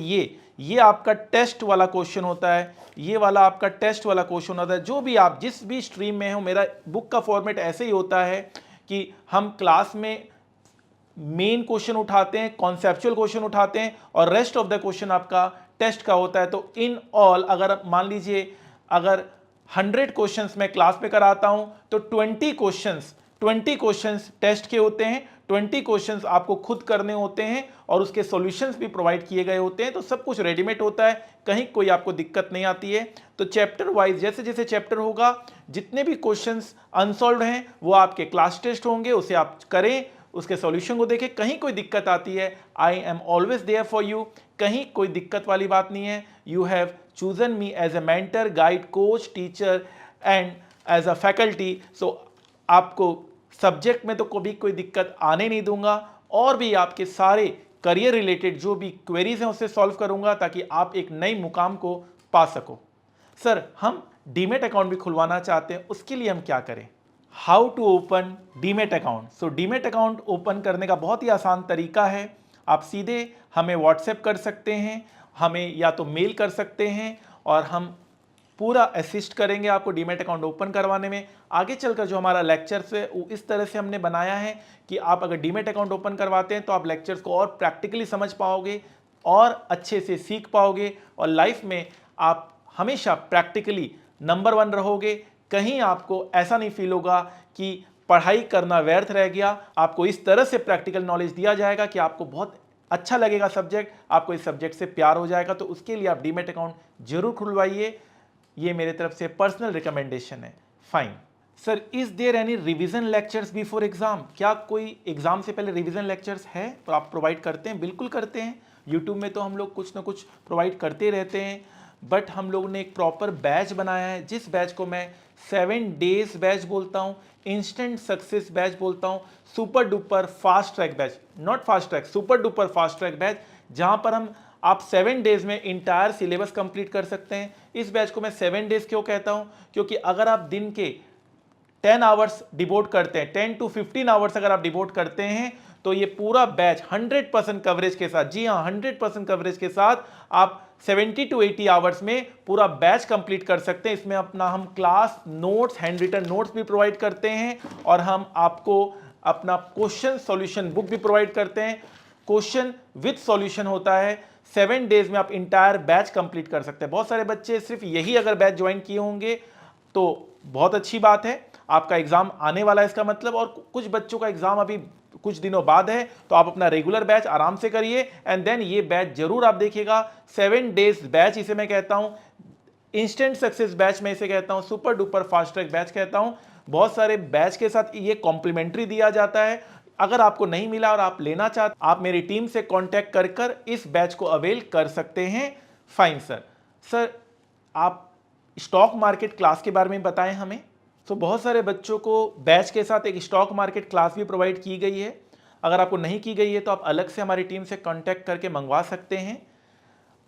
ये आपका टेस्ट वाला क्वेश्चन होता है, ये वाला आपका टेस्ट वाला क्वेश्चन होता है। जो भी आप जिस भी स्ट्रीम में हो, मेरा बुक का फॉर्मेट ऐसे ही होता है कि हम क्लास में मेन क्वेश्चन उठाते हैं, कॉन्सेप्चुअल क्वेश्चन उठाते हैं और रेस्ट ऑफ द क्वेश्चन आपका टेस्ट का होता है। तो इन ऑल अगर मान लीजिए अगर 100 क्वेश्चंस मैं क्लास में कराता हूं तो 20 क्वेश्चंस टेस्ट के होते हैं, 20 क्वेश्चंस आपको खुद करने होते हैं और उसके सॉल्यूशंस भी प्रोवाइड किए गए होते हैं। तो सब कुछ रेडीमेड होता है, कहीं कोई आपको दिक्कत नहीं आती है। तो चैप्टर वाइज जैसे जैसे चैप्टर होगा, जितने भी क्वेश्चंस अनसॉल्व्ड हैं वो आपके क्लास टेस्ट होंगे, उसे आप करें, उसके सॉल्यूशन को देखें। कहीं कोई दिक्कत आती है, I am always there for you, कहीं कोई दिक्कत वाली बात नहीं है। You have chosen me as a mentor, guide, coach, teacher and as a faculty. So आपको सब्जेक्ट में तो कभी कोई दिक्कत आने नहीं दूंगा, और भी आपके सारे करियर रिलेटेड जो भी क्वेरीज हैं उससे सॉल्व करूंगा ताकि आप एक नई मुकाम को पा सको। सर, हम डीमेट अकाउंट भी खुलवाना चाहते हैं, उसके लिए हम क्या करें? How to open demat account. So demat account open करने का बहुत ही आसान तरीका है। आप सीधे हमें व्हाट्सएप कर सकते हैं, हमें या तो मेल कर सकते हैं, और हम पूरा असिस्ट करेंगे आपको डीमेट अकाउंट ओपन करवाने में। आगे चलकर जो हमारा लेक्चर्स है वो इस तरह से हमने बनाया है कि आप अगर डीमेट अकाउंट ओपन करवाते हैं तो आप लेक्चर्स को और प्रैक्टिकली समझ पाओगे और अच्छे से सीख पाओगे, और लाइफ में आप हमेशा प्रैक्टिकली नंबर 1 रहोगे। कहीं आपको ऐसा नहीं फील होगा कि पढ़ाई करना व्यर्थ रह गया। आपको इस तरह से प्रैक्टिकल नॉलेज दिया जाएगा कि आपको बहुत अच्छा लगेगा सब्जेक्ट, आपको इस सब्जेक्ट से प्यार हो जाएगा। तो उसके लिए आप डीमेट अकाउंट जरूर खुलवाइए, ये मेरे तरफ से पर्सनल रिकमेंडेशन है। Fine sir, is there any revision lectures before exam? क्या कोई एग्जाम से पहले रिवीजन लेक्चर्स है? तो आप प्रोवाइड करते हैं? बिल्कुल करते हैं। यूट्यूब में तो हम लोग कुछ ना कुछ प्रोवाइड करते रहते हैं, बट हम लोग ने एक प्रॉपर बैच बनाया है, जिस बैच को मैं 7 डेज बैच बोलता हूँ, इंस्टेंट सक्सेस बैच बोलता हूँ, super duper fast track batch, not fast track, super duper fast track batch, जहाँ पर हम आप 7 डेज में इंटायर सिलेबस कंप्लीट कर सकते हैं। इस बैच को मैं 7 डेज क्यों कहता हूँ? क्योंकि अगर आप दिन के 10 आवर्स डिवोट करते हैं, 10 to 15 आवर्स अगर आप डिवोट करते हैं, तो ये पूरा बैच 100% कवरेज के साथ, जी हाँ 100% कवरेज के साथ आप 70 to 80 आवर्स में पूरा बैच कंप्लीट कर सकते हैं। इसमें अपना हम class notes, hand written notes भी प्रोवाइड करते हैं, और हम आपको अपना क्वेश्चन सॉल्यूशन बुक भी प्रोवाइड करते हैं। क्वेश्चन विद सॉल्यूशन होता है। 7 डेज में आप इंटायर बैच कंप्लीट कर सकते हैं। बहुत सारे बच्चे सिर्फ यही अगर बैच ज्वाइन किए होंगे तो बहुत अच्छी बात है, आपका एग्जाम आने वाला है इसका मतलब, और कुछ बच्चों का एग्जाम अभी कुछ दिनों बाद है, तो आप अपना रेगुलर बैच आराम से करिए, एंड देन ये बैच जरूर आप देखिएगा। 7 डेज बैच इसे मैं कहता हूं, इंस्टेंट सक्सेस बैच में इसे कहता हूं, super duper fast track batch कहता हूं। बहुत सारे बैच के साथ ये कॉम्प्लीमेंट्री दिया जाता है। अगर आपको नहीं मिला और आप लेना चाहते, आप मेरी टीम से कांटेक्ट कर इस बैच को अवेल कर सकते हैं। Fine sir. सर, आप स्टॉक मार्केट क्लास के बारे में बताएं हमें। तो बहुत सारे बच्चों को बैच के साथ एक स्टॉक मार्केट क्लास भी प्रोवाइड की गई है। अगर आपको नहीं की गई है तो आप अलग से हमारी टीम से कांटेक्ट करके मंगवा सकते हैं।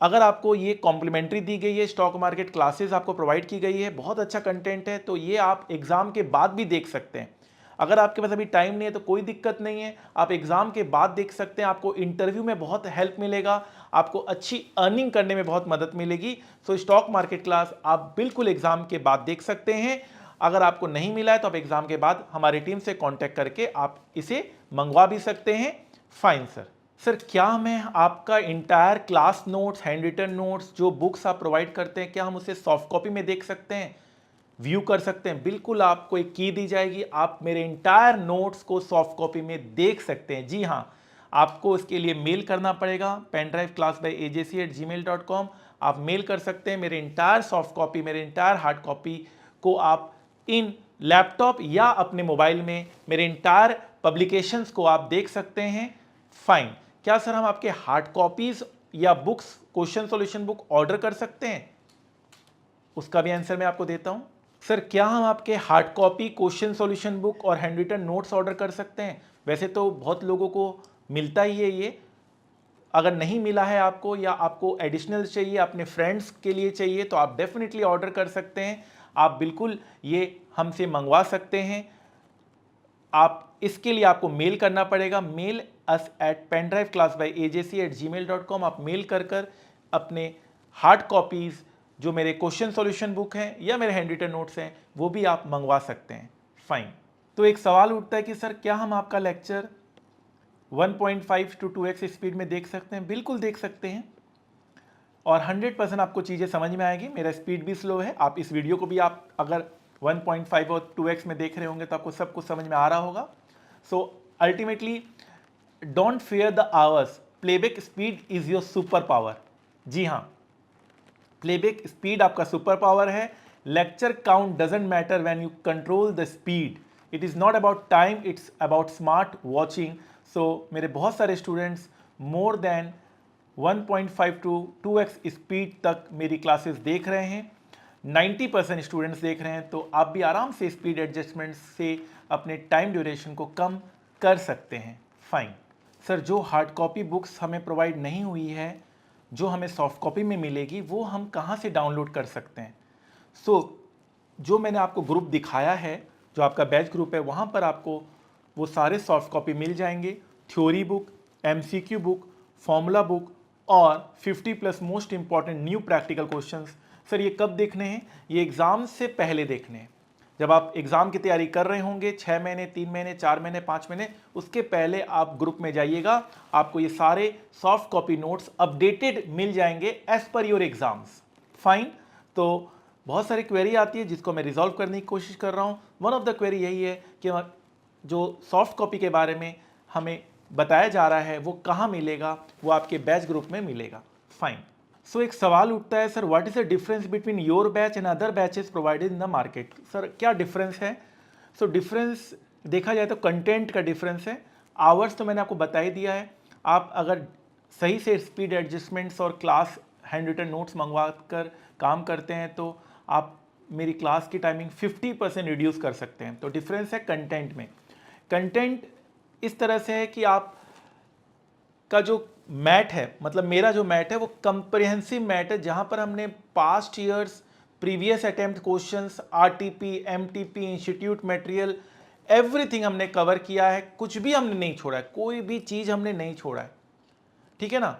अगर आपको ये कॉम्प्लीमेंट्री दी गई है, स्टॉक मार्केट क्लासेस आपको प्रोवाइड की गई है, बहुत अच्छा कंटेंट है, तो ये आप एग्जाम के बाद भी देख सकते हैं। अगर आपके पास अभी टाइम नहीं है तो कोई दिक्कत नहीं है, आप एग्जाम के बाद देख सकते हैं। आपको इंटरव्यू में बहुत हेल्प मिलेगा, आपको अच्छी अर्निंग करने में बहुत मदद मिलेगी। सो स्टॉक मार्केट क्लास आप बिल्कुल एग्जाम के बाद देख सकते हैं। अगर आपको नहीं मिला है तो आप एग्जाम के बाद हमारी टीम से कांटेक्ट करके आप इसे मंगवा भी सकते हैं। Fine sir. सर, क्या मैं आपका entire class notes, hand written notes, जो बुक्स आप प्रोवाइड करते हैं, क्या हम उसे सॉफ्ट कॉपी में देख सकते हैं, व्यू कर सकते हैं? बिल्कुल, आपको एक की दी जाएगी, आप मेरे इंटायर नोट्स को सॉफ्ट कॉपी में देख सकते हैं। जी हाँ, आपको इसके लिए मेल करना पड़ेगा, pendriveclassbyajc@gmail.com। आप मेल कर सकते हैं। मेरे इंटायर सॉफ्ट कॉपी, मेरे इंटायर हार्ड कॉपी को आप इन लैपटॉप या अपने मोबाइल में मेरे इंटायर पब्लिकेशंस को आप देख सकते हैं। फाइन। क्या सर हम आपके हार्ड कॉपीज या books, question solution book order कर सकते हैं? उसका भी आंसर मैं आपको देता हूं। सर, क्या हम आपके hard copy question solution book और हैंड रिटन नोट्स ऑर्डर कर सकते हैं? वैसे तो बहुत लोगों को मिलता ही है ये। अगर नहीं मिला है आपको, या आपको एडिशनल चाहिए, अपने फ्रेंड्स के लिए चाहिए, तो आप डेफिनेटली ऑर्डर कर सकते हैं। आप बिल्कुल ये हमसे मंगवा सकते हैं। आप इसके लिए आपको मेल करना पड़ेगा, मेल अस एट pendriveclassbyajc@gmail.com। आप मेल कर अपने हार्ड कॉपीज, जो मेरे क्वेश्चन सॉल्यूशन बुक हैं या मेरे हैंड रिटन नोट्स हैं, वो भी आप मंगवा सकते हैं। फाइन। तो एक सवाल उठता है कि सर, क्या हम आपका लेक्चर 1.5 to 2x स्पीड में देख सकते हैं? बिल्कुल देख सकते हैं, और 100% आपको चीज़ें समझ में आएगी। मेरा स्पीड भी स्लो है। आप इस वीडियो को भी आप अगर 1.5 और 2x में देख रहे होंगे तो आपको सब कुछ समझ में आ रहा होगा। So ultimately, don't fear the hours, playback speed is your super power. जी हाँ, प्लेबैक स्पीड आपका सुपर पावर है। Lecture count doesn't matter when you control the speed. It is not about time, it's about smart watching. So मेरे बहुत सारे students more than 1.5 to 2x speed तक मेरी classes देख रहे हैं। 90% स्टूडेंट्स देख रहे हैं, तो आप भी आराम से स्पीड एडजस्टमेंट से अपने टाइम ड्यूरेशन को कम कर सकते हैं। फाइन सर, जो हार्ड कॉपी बुक्स हमें प्रोवाइड नहीं हुई है, जो हमें सॉफ्ट कॉपी में मिलेगी, वो हम कहाँ से डाउनलोड कर सकते हैं? जो मैंने आपको ग्रुप दिखाया है, जो आपका बैच ग्रुप है, वहाँ पर आपको वो सारे सॉफ्ट कॉपी मिल जाएंगे। Theory book, MCQ book, formula book और 50+ most important new practical questions. Sir ये कब देखने हैं? ये एग्ज़ाम से पहले देखने हैं। जब आप एग्ज़ाम की तैयारी कर रहे होंगे 6 महीने, 3 महीने, 4 महीने, 5 महीने, उसके पहले आप ग्रुप में जाइएगा। आपको ये सारे सॉफ्ट कॉपी नोट्स अपडेटेड मिल जाएंगे as per your exams. Fine. तो बहुत सारी क्वेरी आती है जिसको मैं रिजॉल्व करने की कोशिश कर रहा हूँ। वन ऑफ द क्वेरी यही है कि जो सॉफ्ट कॉपी के बारे में हमें बताया जा रहा है वो कहाँ मिलेगा? वो आपके बैच ग्रुप में मिलेगा। फाइन। सो एक सवाल उठता है, sir what is the difference between your batch and other batches provided in the market? Sir क्या डिफरेंस है? सो डिफरेंस देखा जाए तो कंटेंट का डिफरेंस है। आवर्स तो मैंने आपको बता ही दिया है। आप अगर सही से स्पीड एडजस्टमेंट्स और क्लास हैंड रिटन नोट्स मंगवा कर काम करते हैं तो आप मेरी क्लास की टाइमिंग 50% रिड्यूस कर सकते हैं। तो डिफरेंस है कंटेंट में। कंटेंट इस तरह से है कि आप का जो मैट है, मतलब मेरा जो मैट है वो कंप्रिहेंसिव मैट है, जहां पर हमने past years previous attempt questions, RTP, MTP, institute material, everything हमने कवर किया है। कुछ भी हमने नहीं छोड़ा है, कोई भी चीज़ हमने नहीं छोड़ा है। ठीक है ना?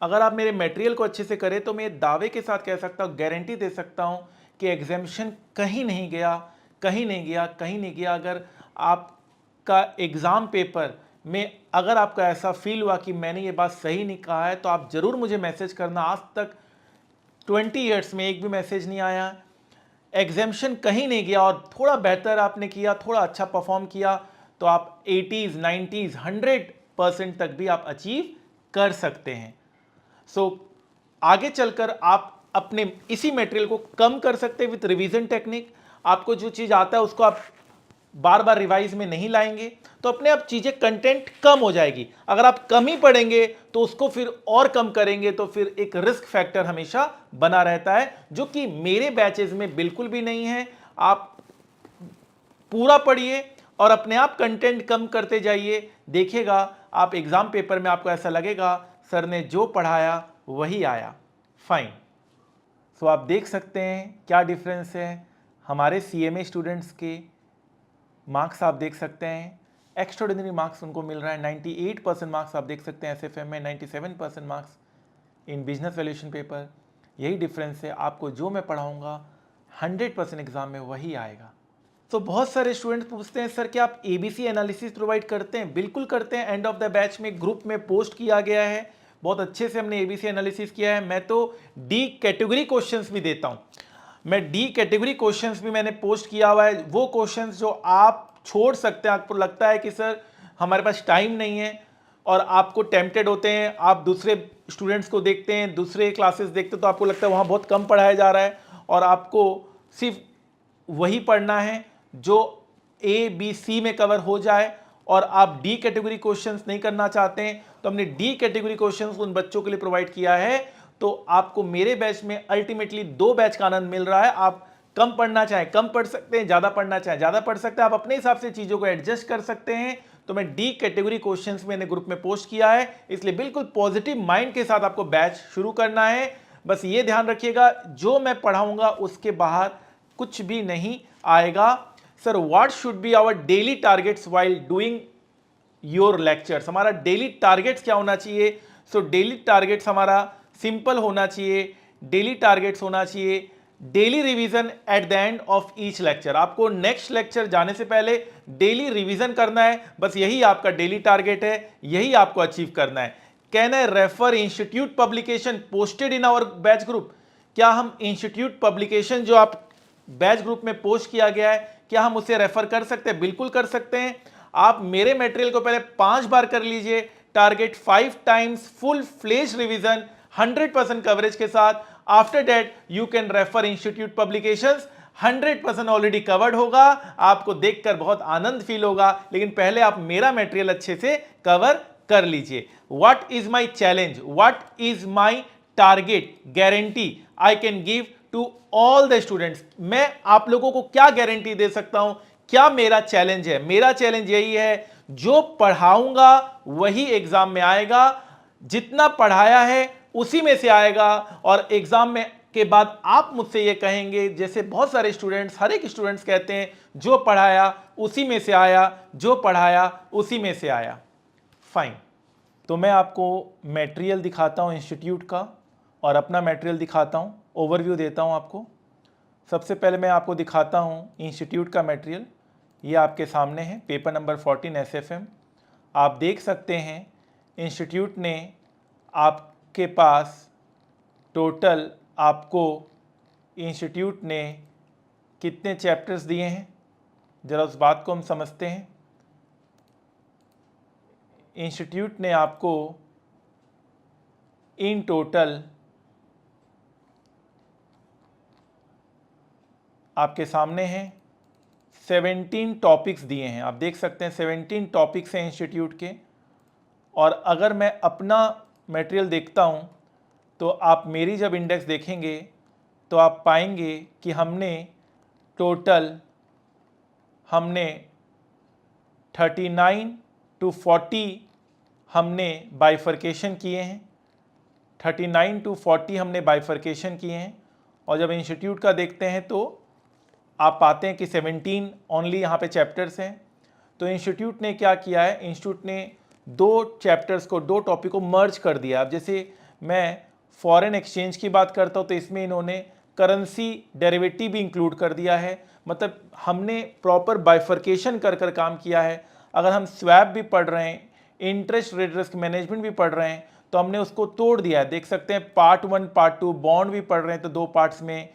अगर आप मेरे मटेरियल को अच्छे से करें तो मैं दावे के साथ कह सकता हूँ, गारंटी दे सकता हूँ कि एग्जामिशन कहीं नहीं गया, कहीं नहीं गया, कहीं नहीं गया। अगर आपका एग्ज़ाम पेपर में अगर आपका ऐसा फील हुआ कि मैंने ये बात सही नहीं कहा है तो आप ज़रूर मुझे मैसेज करना। आज तक 20 ईयर्स में एक भी मैसेज नहीं आया। एग्जामिशन कहीं नहीं गया और थोड़ा बेहतर आपने किया, थोड़ा अच्छा परफॉर्म किया तो आप 80s, 90s, 100% तक भी आप अचीव कर सकते हैं। आगे चलकर आप अपने इसी मटेरियल को कम कर सकते हैं विथ रिवीजन टेक्निक। आपको जो चीज़ आता है उसको आप बार बार रिवाइज में नहीं लाएंगे तो अपने आप चीज़ें कंटेंट कम हो जाएगी। अगर आप कम ही पढ़ेंगे तो उसको फिर और कम करेंगे तो फिर एक रिस्क फैक्टर हमेशा बना रहता है, जो कि मेरे बैचेज में बिल्कुल भी नहीं है। आप पूरा पढ़िए और अपने आप कंटेंट कम करते जाइए। देखिएगा आप एग्जाम पेपर में आपको ऐसा लगेगा सर ने जो पढ़ाया वही आया। फाइन। सो आप देख सकते हैं क्या डिफरेंस है हमारे CMA स्टूडेंट्स के। मार्क्स आप देख सकते हैं, एक्स्ट्राऑर्डिनरी मार्क्स उनको मिल रहा है। 98% मार्क्स आप देख सकते हैं SFM में, 97% marks in business valuation paper. यही डिफरेंस है। आपको जो मैं पढ़ाऊँगा 100% एग्जाम में वही आएगा। तो बहुत सारे स्टूडेंट्स पूछते हैं सर क्या आप ABC एनालिसिस प्रोवाइड करते हैं? बिल्कुल करते हैं। एंड ऑफ द बैच में ग्रुप में पोस्ट किया गया है, बहुत अच्छे से हमने ABC एनालिसिस किया है। मैं तो D कैटेगरी क्वेश्चंस भी देता हूं। मैं D कैटेगरी क्वेश्चंस भी मैंने पोस्ट किया हुआ है। वो क्वेश्चंस जो आप छोड़ सकते हैं, आपको लगता है कि सर हमारे पास टाइम नहीं है और आपको टेम्प्टेड होते हैं, आप दूसरे स्टूडेंट्स को देखते हैं, दूसरे क्लासेस देखते हैं तो आपको लगता है वहाँ बहुत कम पढ़ाया जा रहा है और आपको सिर्फ वही पढ़ना है जो ABC में कवर हो जाए और आप D कैटेगरी क्वेश्चंस नहीं करना चाहते हैं, तो हमने D कैटेगरी क्वेश्चंस उन बच्चों के लिए प्रोवाइड किया है। तो आपको मेरे बैच में अल्टीमेटली 2 बैच का आनंद मिल रहा है। आप कम पढ़ना चाहें कम पढ़ सकते हैं, ज़्यादा पढ़ना चाहें ज़्यादा पढ़ सकते हैं। आप अपने हिसाब से चीज़ों को एडजस्ट कर सकते हैं। तो मैं D कैटेगरी क्वेश्चंस मैंने ग्रुप में पोस्ट किया है, इसलिए बिल्कुल पॉजिटिव माइंड के साथ आपको बैच शुरू करना है। बस ये ध्यान रखिएगा जो मैं पढ़ाऊंगा उसके बाहर कुछ भी नहीं आएगा। Sir what should be our daily targets while doing your lectures? हमारा डेली टारगेट्स क्या होना चाहिए? सो डेली टारगेट्स हमारा सिंपल होना चाहिए। डेली टारगेट्स होना चाहिए daily revision at the end of each lecture. आपको नेक्स्ट लेक्चर जाने से पहले डेली रिवीजन करना है, बस यही आपका डेली टारगेट है, यही आपको अचीव करना है। Can I refer institute publication posted in our batch group? क्या हम इंस्टीट्यूट पब्लिकेशन जो आप बैच ग्रुप में पोस्ट किया गया है, क्या हम उसे रेफर कर सकते हैं? बिल्कुल कर सकते हैं। आप मेरे मटेरियल को पहले 5 बार कर लीजिए। Target 5 times full fledge revision 100% coverage के साथ। After that you can refer institute publications. 100% already covered होगा, आपको देखकर बहुत आनंद फील होगा, लेकिन पहले आप मेरा मटेरियल अच्छे से कवर कर लीजिए। What is my challenge, what is my target? Guarantee I can give to all the students. मैं आप लोगों को क्या गारंटी दे सकता हूं, क्या मेरा चैलेंज है? मेरा चैलेंज यही है, जो पढ़ाऊंगा वही एग्जाम में आएगा, जितना पढ़ाया है उसी में से आएगा। और एग्जाम में के बाद आप मुझसे ये कहेंगे, जैसे बहुत सारे स्टूडेंट्स, हर एक स्टूडेंट्स कहते हैं जो पढ़ाया उसी में से आया, जो पढ़ाया उसी में से आया। फाइन। तो मैं आपको मटेरियल दिखाता हूं इंस्टीट्यूट का और अपना मटेरियल दिखाता हूं, ओवरव्यू देता हूं आपको। सबसे पहले मैं आपको दिखाता हूं इंस्टीट्यूट का मटेरियल। ये आपके सामने है, पेपर नंबर 14 SFM। आप देख सकते हैं इंस्टीट्यूट ने आपके पास टोटल, आपको इंस्टीट्यूट ने कितने चैप्टर्स दिए हैं, ज़रा उस बात को हम समझते हैं। इंस्टीट्यूट ने आपको इन टोटल आपके सामने हैं 17 टॉपिक्स दिए हैं। आप देख सकते हैं 17 टॉपिक्स हैं इंस्टीट्यूट के। और अगर मैं अपना मटेरियल देखता हूं तो आप मेरी जब इंडेक्स देखेंगे तो आप पाएंगे कि हमने 39 to 40 हमने बाइफर्केशन किए हैं। 39 to 40 हमने बाइफर्केशन किए हैं। और जब इंस्टीट्यूट का देखते हैं तो आप पाते हैं कि 17 ओनली यहाँ पे चैप्टर्स हैं। तो इंस्टीट्यूट ने क्या किया है, इंस्टीट्यूट ने दो चैप्टर्स को, दो टॉपिक को मर्ज कर दिया। अब जैसे मैं फॉरेन एक्सचेंज की बात करता हूँ तो इसमें इन्होंने करेंसी डेरिवेटिव भी इंक्लूड कर दिया है। मतलब हमने प्रॉपर बाइफर्केशन कर कर काम किया है। अगर हम स्वैप भी पढ़ रहे हैं, इंटरेस्ट रेट रिस्क मैनेजमेंट भी पढ़ रहे हैं, तो हमने उसको तोड़ दिया है। देख सकते हैं पार्ट 1 पार्ट 2, बॉन्ड भी पढ़ रहे हैं तो दो पार्ट्स में।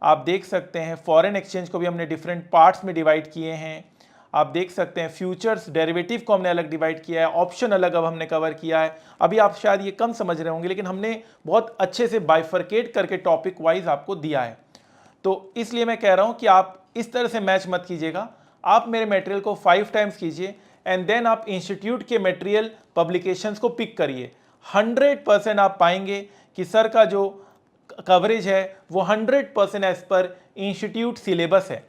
आप देख सकते हैं फॉरेन एक्सचेंज को भी हमने डिफरेंट पार्ट्स में डिवाइड किए हैं। आप देख सकते हैं फ्यूचर्स डेरिवेटिव को हमने अलग डिवाइड किया है, ऑप्शन अलग अब हमने कवर किया है। अभी आप शायद ये कम समझ रहे होंगे, लेकिन हमने बहुत अच्छे से बाइफर्केट करके टॉपिक वाइज आपको दिया है। तो इसलिए मैं कह रहा हूं कि आप इस तरह से मैच मत कीजिएगा। आप मेरे मटेरियल को 5 टाइम्स कीजिए एंड देन आप इंस्टीट्यूट के मटेरियल पब्लिकेशंस को पिक करिए। 100% आप पाएंगे कि सर का जो कवरेज है वो 100% एज पर इंस्टीट्यूट सिलेबस है।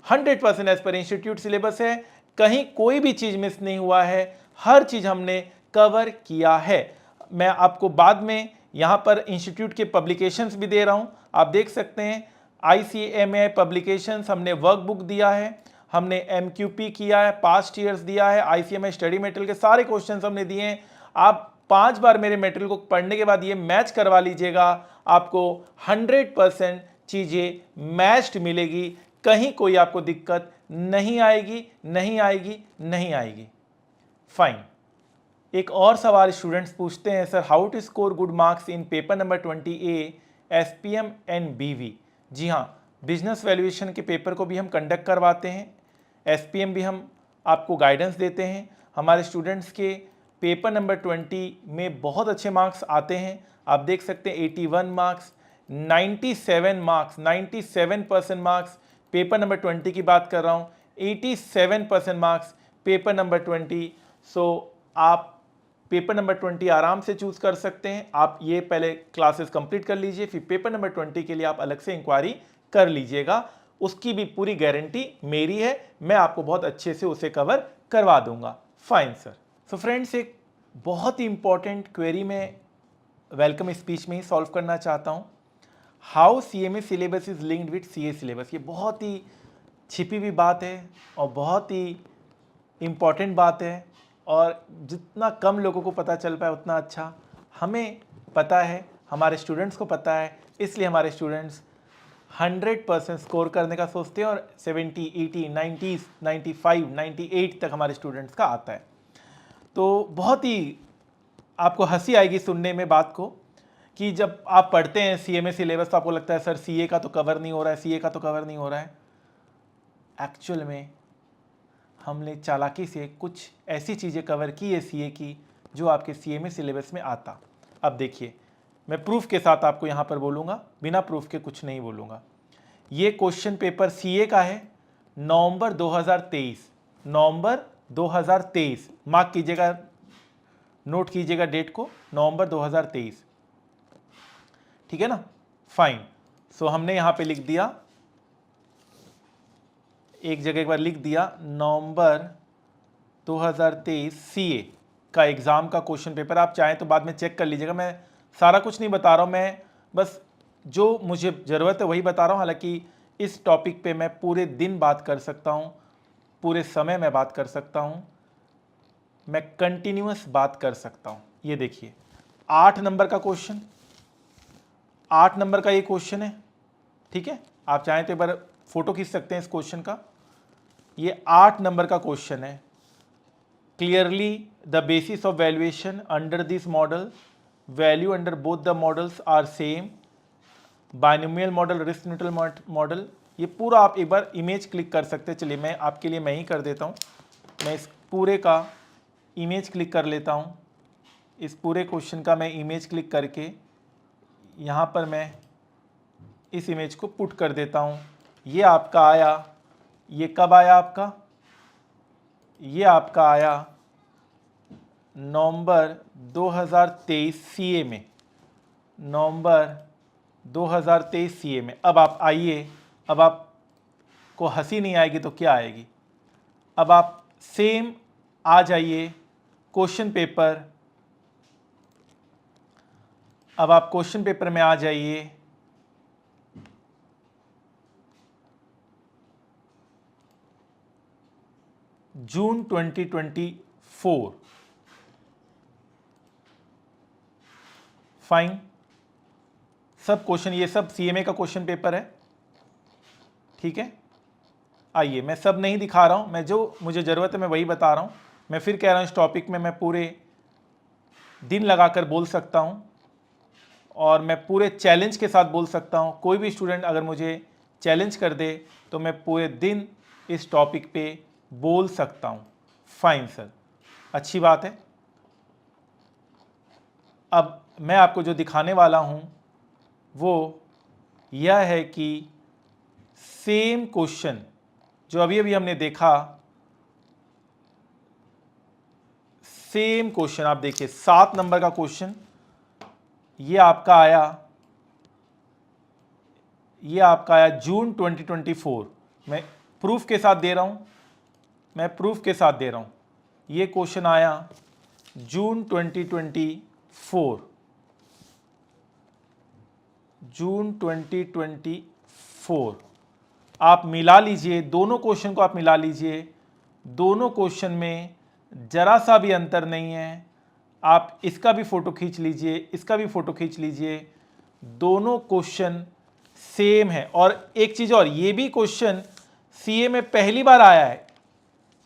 100% एज पर इंस्टीट्यूट सिलेबस है। कहीं कोई भी चीज़ मिस नहीं हुआ है, हर चीज़ हमने कवर किया है। मैं आपको बाद में यहाँ पर इंस्टीट्यूट के पब्लिकेशंस भी दे रहा हूँ। आप देख सकते हैं ICMA पब्लिकेशंस, हमने वर्कबुक दिया है, हमने MQP किया है, पास्ट ईयर्स दिया है, ICMA स्टडी मटेरियल के सारे क्वेश्चंस हमने दिए हैं। आप 5 बार मेरे मटेरियल को पढ़ने के बाद ये मैच करवा लीजिएगा, आपको 100% चीज़ें मैच्ड मिलेगी। कहीं कोई आपको दिक्कत नहीं आएगी, नहीं आएगी, नहीं आएगी। फाइन। एक और सवाल स्टूडेंट्स पूछते हैं, sir how to score good marks in paper number 20A SPM and BV। जी हाँ, बिजनेस वैल्यूएशन के पेपर को भी हम कंडक्ट करवाते हैं, SPM भी हम आपको गाइडेंस देते हैं। हमारे स्टूडेंट्स के पेपर नंबर 20 में बहुत अच्छे मार्क्स आते हैं। आप देख सकते हैं 81 marks, 97 marks, 97% marks paper number 20 की बात कर रहा हूँ, 87% मार्क्स पेपर नंबर 20। सो आप पेपर नंबर 20 आराम से चूज कर सकते हैं। आप ये पहले क्लासेस कंप्लीट कर लीजिए, फिर पेपर नंबर 20 के लिए आप अलग से इंक्वायरी कर लीजिएगा। उसकी भी पूरी गारंटी मेरी है, मैं आपको बहुत अच्छे से उसे कवर करवा दूंगा। Fine sir. सो फ्रेंड्स, एक बहुत ही इंपॉर्टेंट क्वेरी में वेलकम स्पीच में ही सॉल्व करना चाहता हूँ। How CMA syllabus is linked with CA syllabus. ये बहुत ही छिपी हुई बात है और बहुत ही इम्पॉर्टेंट बात है, और जितना कम लोगों को पता चल पाए उतना अच्छा। हमें पता है, हमारे स्टूडेंट्स को पता है, इसलिए हमारे स्टूडेंट्स 100% स्कोर करने का सोचते हैं और 70, 80, 90, 95, 98 तक हमारे स्टूडेंट्स का आता है। तो बहुत ही आपको हंसी आएगी सुनने में बात को कि जब आप पढ़ते हैं CMA सिलेबस तो आपको लगता है सर CA का तो कवर नहीं हो रहा है, CA का तो कवर नहीं हो रहा है। एक्चुअल में हमने चालाकी से कुछ ऐसी चीज़ें कवर की है CA की जो आपके CMA सिलेबस में आता। अब देखिए, मैं प्रूफ के साथ आपको यहाँ पर बोलूँगा, बिना प्रूफ के कुछ नहीं बोलूँगा। ये क्वेश्चन पेपर CA का है, नवंबर 2023, नवंबर 2023, मार्क कीजिएगा, नोट कीजिएगा डेट को, नवंबर 2023, ठीक है ना। फाइन। सो हमने यहाँ पे लिख दिया, एक जगह एक बार लिख दिया, नवंबर 2023 सीए का एग्ज़ाम का क्वेश्चन पेपर। आप चाहें तो बाद में चेक कर लीजिएगा, मैं सारा कुछ नहीं बता रहा हूँ, मैं बस जो मुझे ज़रूरत है वही बता रहा हूँ। हालांकि इस टॉपिक पे मैं पूरे दिन बात कर सकता हूँ, पूरे समय में बात कर सकता हूँ, मैं कंटिन्यूअस बात कर सकता हूँ। ये देखिए 8 नंबर का क्वेश्चन, 8 नंबर का ये क्वेश्चन है, ठीक है। आप चाहें तो एक बार फोटो खींच सकते हैं इस क्वेश्चन का। ये 8 नंबर का क्वेश्चन है। Clearly the basis of valuation under this model, value under both the models are same, binomial model, risk neutral model. ये पूरा आप एक बार इमेज क्लिक कर सकते हैं। चलिए मैं आपके लिए मैं ही कर देता हूँ, मैं इस पूरे का इमेज क्लिक कर लेता हूँ। इस पूरे क्वेश्चन का मैं इमेज क्लिक करके यहाँ पर मैं इस इमेज को पुट कर देता हूँ। ये आपका आया, ये कब आया आपका, ये आपका आया नवंबर 2023 सीए में, नवंबर 2023 सीए में। अब आप आइए, अब आपको हंसी नहीं आएगी तो क्या आएगी। अब आप सेम आ जाइए क्वेश्चन पेपर, अब आप क्वेश्चन पेपर में आ जाइए। जून 2024, फाइन। सब क्वेश्चन, ये सब सीएमए का क्वेश्चन पेपर है, ठीक है। आइए, मैं सब नहीं दिखा रहा हूं, मैं जो मुझे ज़रूरत है मैं वही बता रहा हूं। मैं फिर कह रहा हूं इस टॉपिक में मैं पूरे दिन लगाकर बोल सकता हूं और मैं पूरे चैलेंज के साथ बोल सकता हूं। कोई भी स्टूडेंट अगर मुझे चैलेंज कर दे तो मैं पूरे दिन इस टॉपिक पे बोल सकता हूं। फाइन सर, अच्छी बात है। अब मैं आपको जो दिखाने वाला हूं वो यह है कि सेम क्वेश्चन जो अभी अभी हमने देखा, सेम क्वेश्चन आप देखिए 7 नंबर का क्वेश्चन, ये आपका आया, ये आपका आया जून 2024। मैं प्रूफ के साथ दे रहा हूं, मैं प्रूफ के साथ दे रहा हूं। ये क्वेश्चन आया जून 2024, जून 2024। आप मिला लीजिए दोनों क्वेश्चन को, आप मिला लीजिए, दोनों क्वेश्चन में जरा सा भी अंतर नहीं है। आप इसका भी फोटो खींच लीजिए, इसका भी फोटो खींच लीजिए, दोनों क्वेश्चन सेम है। और एक चीज और, ये भी क्वेश्चन सीए में पहली बार आया है,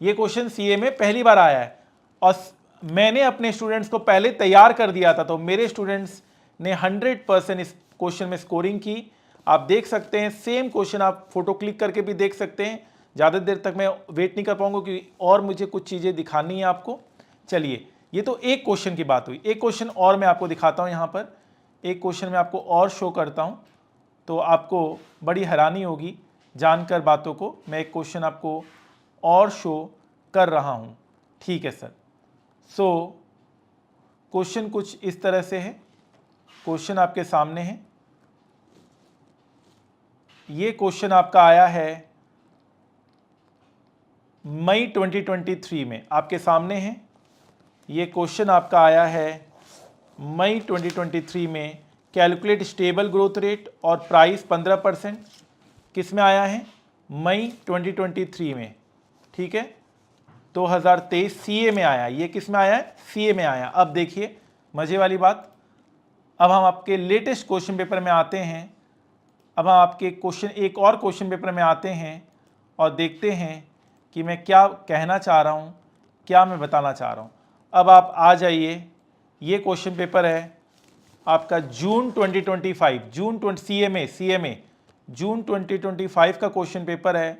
ये क्वेश्चन सीए में पहली बार आया है और मैंने अपने स्टूडेंट्स को पहले तैयार कर दिया था, तो मेरे स्टूडेंट्स ने 100% इस क्वेश्चन में स्कोरिंग की। आप देख सकते हैं सेम क्वेश्चन, आप फोटो क्लिक करके भी देख सकते हैं। ज़्यादा देर तक मैं वेट नहीं कर पाऊंगा क्योंकि और मुझे कुछ चीज़ें दिखानी है आपको। चलिए, ये तो एक क्वेश्चन की बात हुई, एक क्वेश्चन और मैं आपको दिखाता हूँ। यहाँ पर एक क्वेश्चन मैं आपको और शो करता हूँ तो आपको बड़ी हैरानी होगी जानकर बातों को। मैं एक क्वेश्चन आपको और शो कर रहा हूँ, ठीक है सर। सो क्वेश्चन कुछ इस तरह से है, क्वेश्चन आपके सामने है। ये क्वेश्चन आपका आया है मई 2023 में, आपके सामने है। ये क्वेश्चन आपका आया है मई 2023 में। कैलकुलेट स्टेबल ग्रोथ रेट और प्राइस 15%, किस में आया है, मई 2023 में, ठीक है। 2023 सीए में आया, ये किस में आया है, सीए में आया। अब देखिए मजे वाली बात, अब हम आपके लेटेस्ट क्वेश्चन पेपर में आते हैं। अब हम आपके क्वेश्चन, एक और क्वेश्चन पेपर में आते हैं और देखते हैं कि मैं क्या कहना चाह रहा हूँ, क्या मैं बताना चाह रहा हूँ। अब आप आ जाइए, ये क्वेश्चन पेपर है आपका जून 2025, जून सीएमए जून 2025 का क्वेश्चन पेपर है।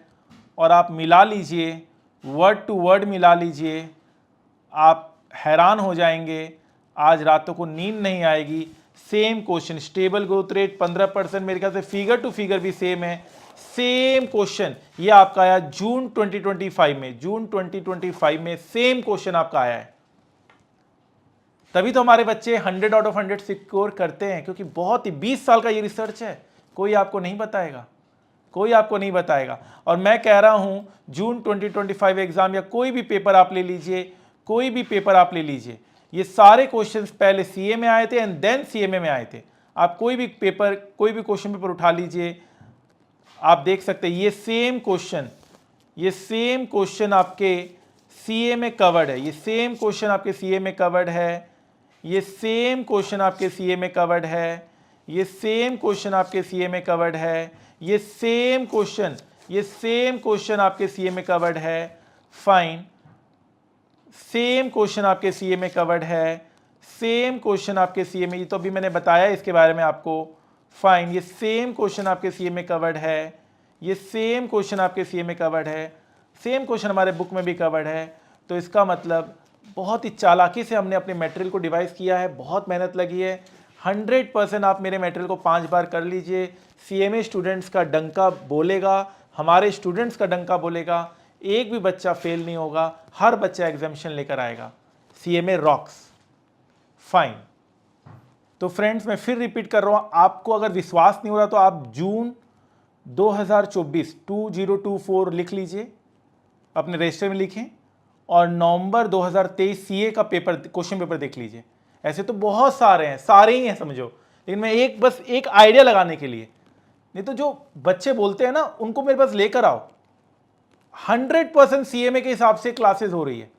और आप मिला लीजिए, वर्ड टू वर्ड मिला लीजिए, आप हैरान हो जाएंगे, आज रातों को नींद नहीं आएगी। Same question, stable growth rate 15%, मेरे ख्याल से फिगर टू फिगर भी सेम है। सेम क्वेश्चन ये आपका आया जून 2025 में, जून 2025 में सेम क्वेश्चन आपका आया है। तभी तो हमारे बच्चे 100 आउट ऑफ 100 सिक्योर करते हैं, क्योंकि बहुत ही 20 साल का ये रिसर्च है। कोई आपको नहीं बताएगा, कोई आपको नहीं बताएगा। और मैं कह रहा हूं जून 2025 एग्जाम या कोई भी पेपर आप ले लीजिए, कोई भी पेपर आप ले लीजिए, ये सारे क्वेश्चंस पहले सीए में आए थे एंड देन सीएमए में आए थे। आप कोई भी पेपर, कोई भी क्वेश्चन पेपर उठा लीजिए, आप देख सकते हैं ये सेम क्वेश्चन आपके सीए में कवर्ड है, ये सेम क्वेश्चन आपके सीए में कवर्ड है, ये सेम क्वेश्चन आपके सीए में कवर्ड है, ये सेम क्वेश्चन आपके सीए में कवर्ड है, ये सेम क्वेश्चन आपके सीए में कवर्ड है। फाइन, सेम क्वेश्चन आपके सीए में कवर्ड है, सेम क्वेश्चन आपके सीए में, ये तो अभी मैंने बताया इसके बारे में आपको। फाइन, ये सेम क्वेश्चन आपके सीए में कवर्ड है, ये सेम क्वेश्चन आपके सीए में कवर्ड है, सेम क्वेश्चन हमारे बुक में भी कवर्ड है। तो इसका मतलब बहुत ही चालाकी से हमने अपने मटेरियल को डिवाइस किया है, बहुत मेहनत लगी है। 100% आप मेरे मटेरियल को 5 बार कर लीजिए। सीएमए स्टूडेंट्स का डंका बोलेगा, हमारे स्टूडेंट्स का डंका बोलेगा, एक भी बच्चा फेल नहीं होगा, हर बच्चा एग्जामिशन लेकर आएगा। CMA rocks. फाइन। तो फ्रेंड्स मैं फिर रिपीट कर रहा हूं, आपको अगर विश्वास नहीं हो रहा तो आप जून 2024 2024 लिख लीजिए, अपने रजिस्टर में लिखें, और नवंबर 2023 सीए का पेपर, क्वेश्चन पेपर देख लीजिए। ऐसे तो बहुत सारे हैं, सारे ही हैं समझो, लेकिन मैं बस एक आइडिया लगाने के लिए, नहीं तो जो बच्चे बोलते हैं ना उनको मेरे पास लेकर आओ। 100% सीएमए के हिसाब से क्लासेस हो रही है,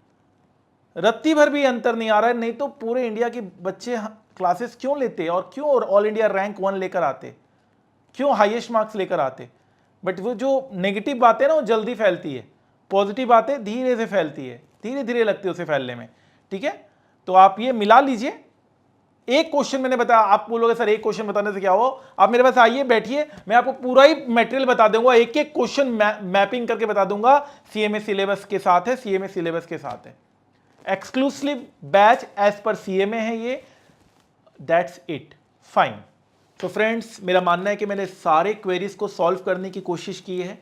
रत्ती भर भी अंतर नहीं आ रहा है। नहीं तो पूरे इंडिया के बच्चे क्लासेस क्यों लेते और क्यों ऑल इंडिया रैंक 1 लेकर आते, क्यों हाईएस्ट मार्क्स लेकर आते। बट वो जो नेगेटिव बातें ना वो जल्दी फैलती है, पॉजिटिव बातें धीरे से फैलती है, धीरे धीरे लगती है उसे फैलने में। ठीक है, तो आप ये मिला लीजिए। एक क्वेश्चन मैंने बताया, आप बोलोगे सर एक क्वेश्चन बताने से क्या हो, आप मेरे पास आइए, बैठिए, मैं आपको पूरा ही मटेरियल बता दूंगा, एक एक क्वेश्चन मैपिंग करके बता दूंगा। सीएमए सिलेबस के साथ है, सीएमए सिलेबस के साथ है, exclusive batch as per CMA है ये। That's it. फाइन। तो फ्रेंड्स मेरा मानना है कि मैंने सारे क्वेरीज को सॉल्व करने की कोशिश की है।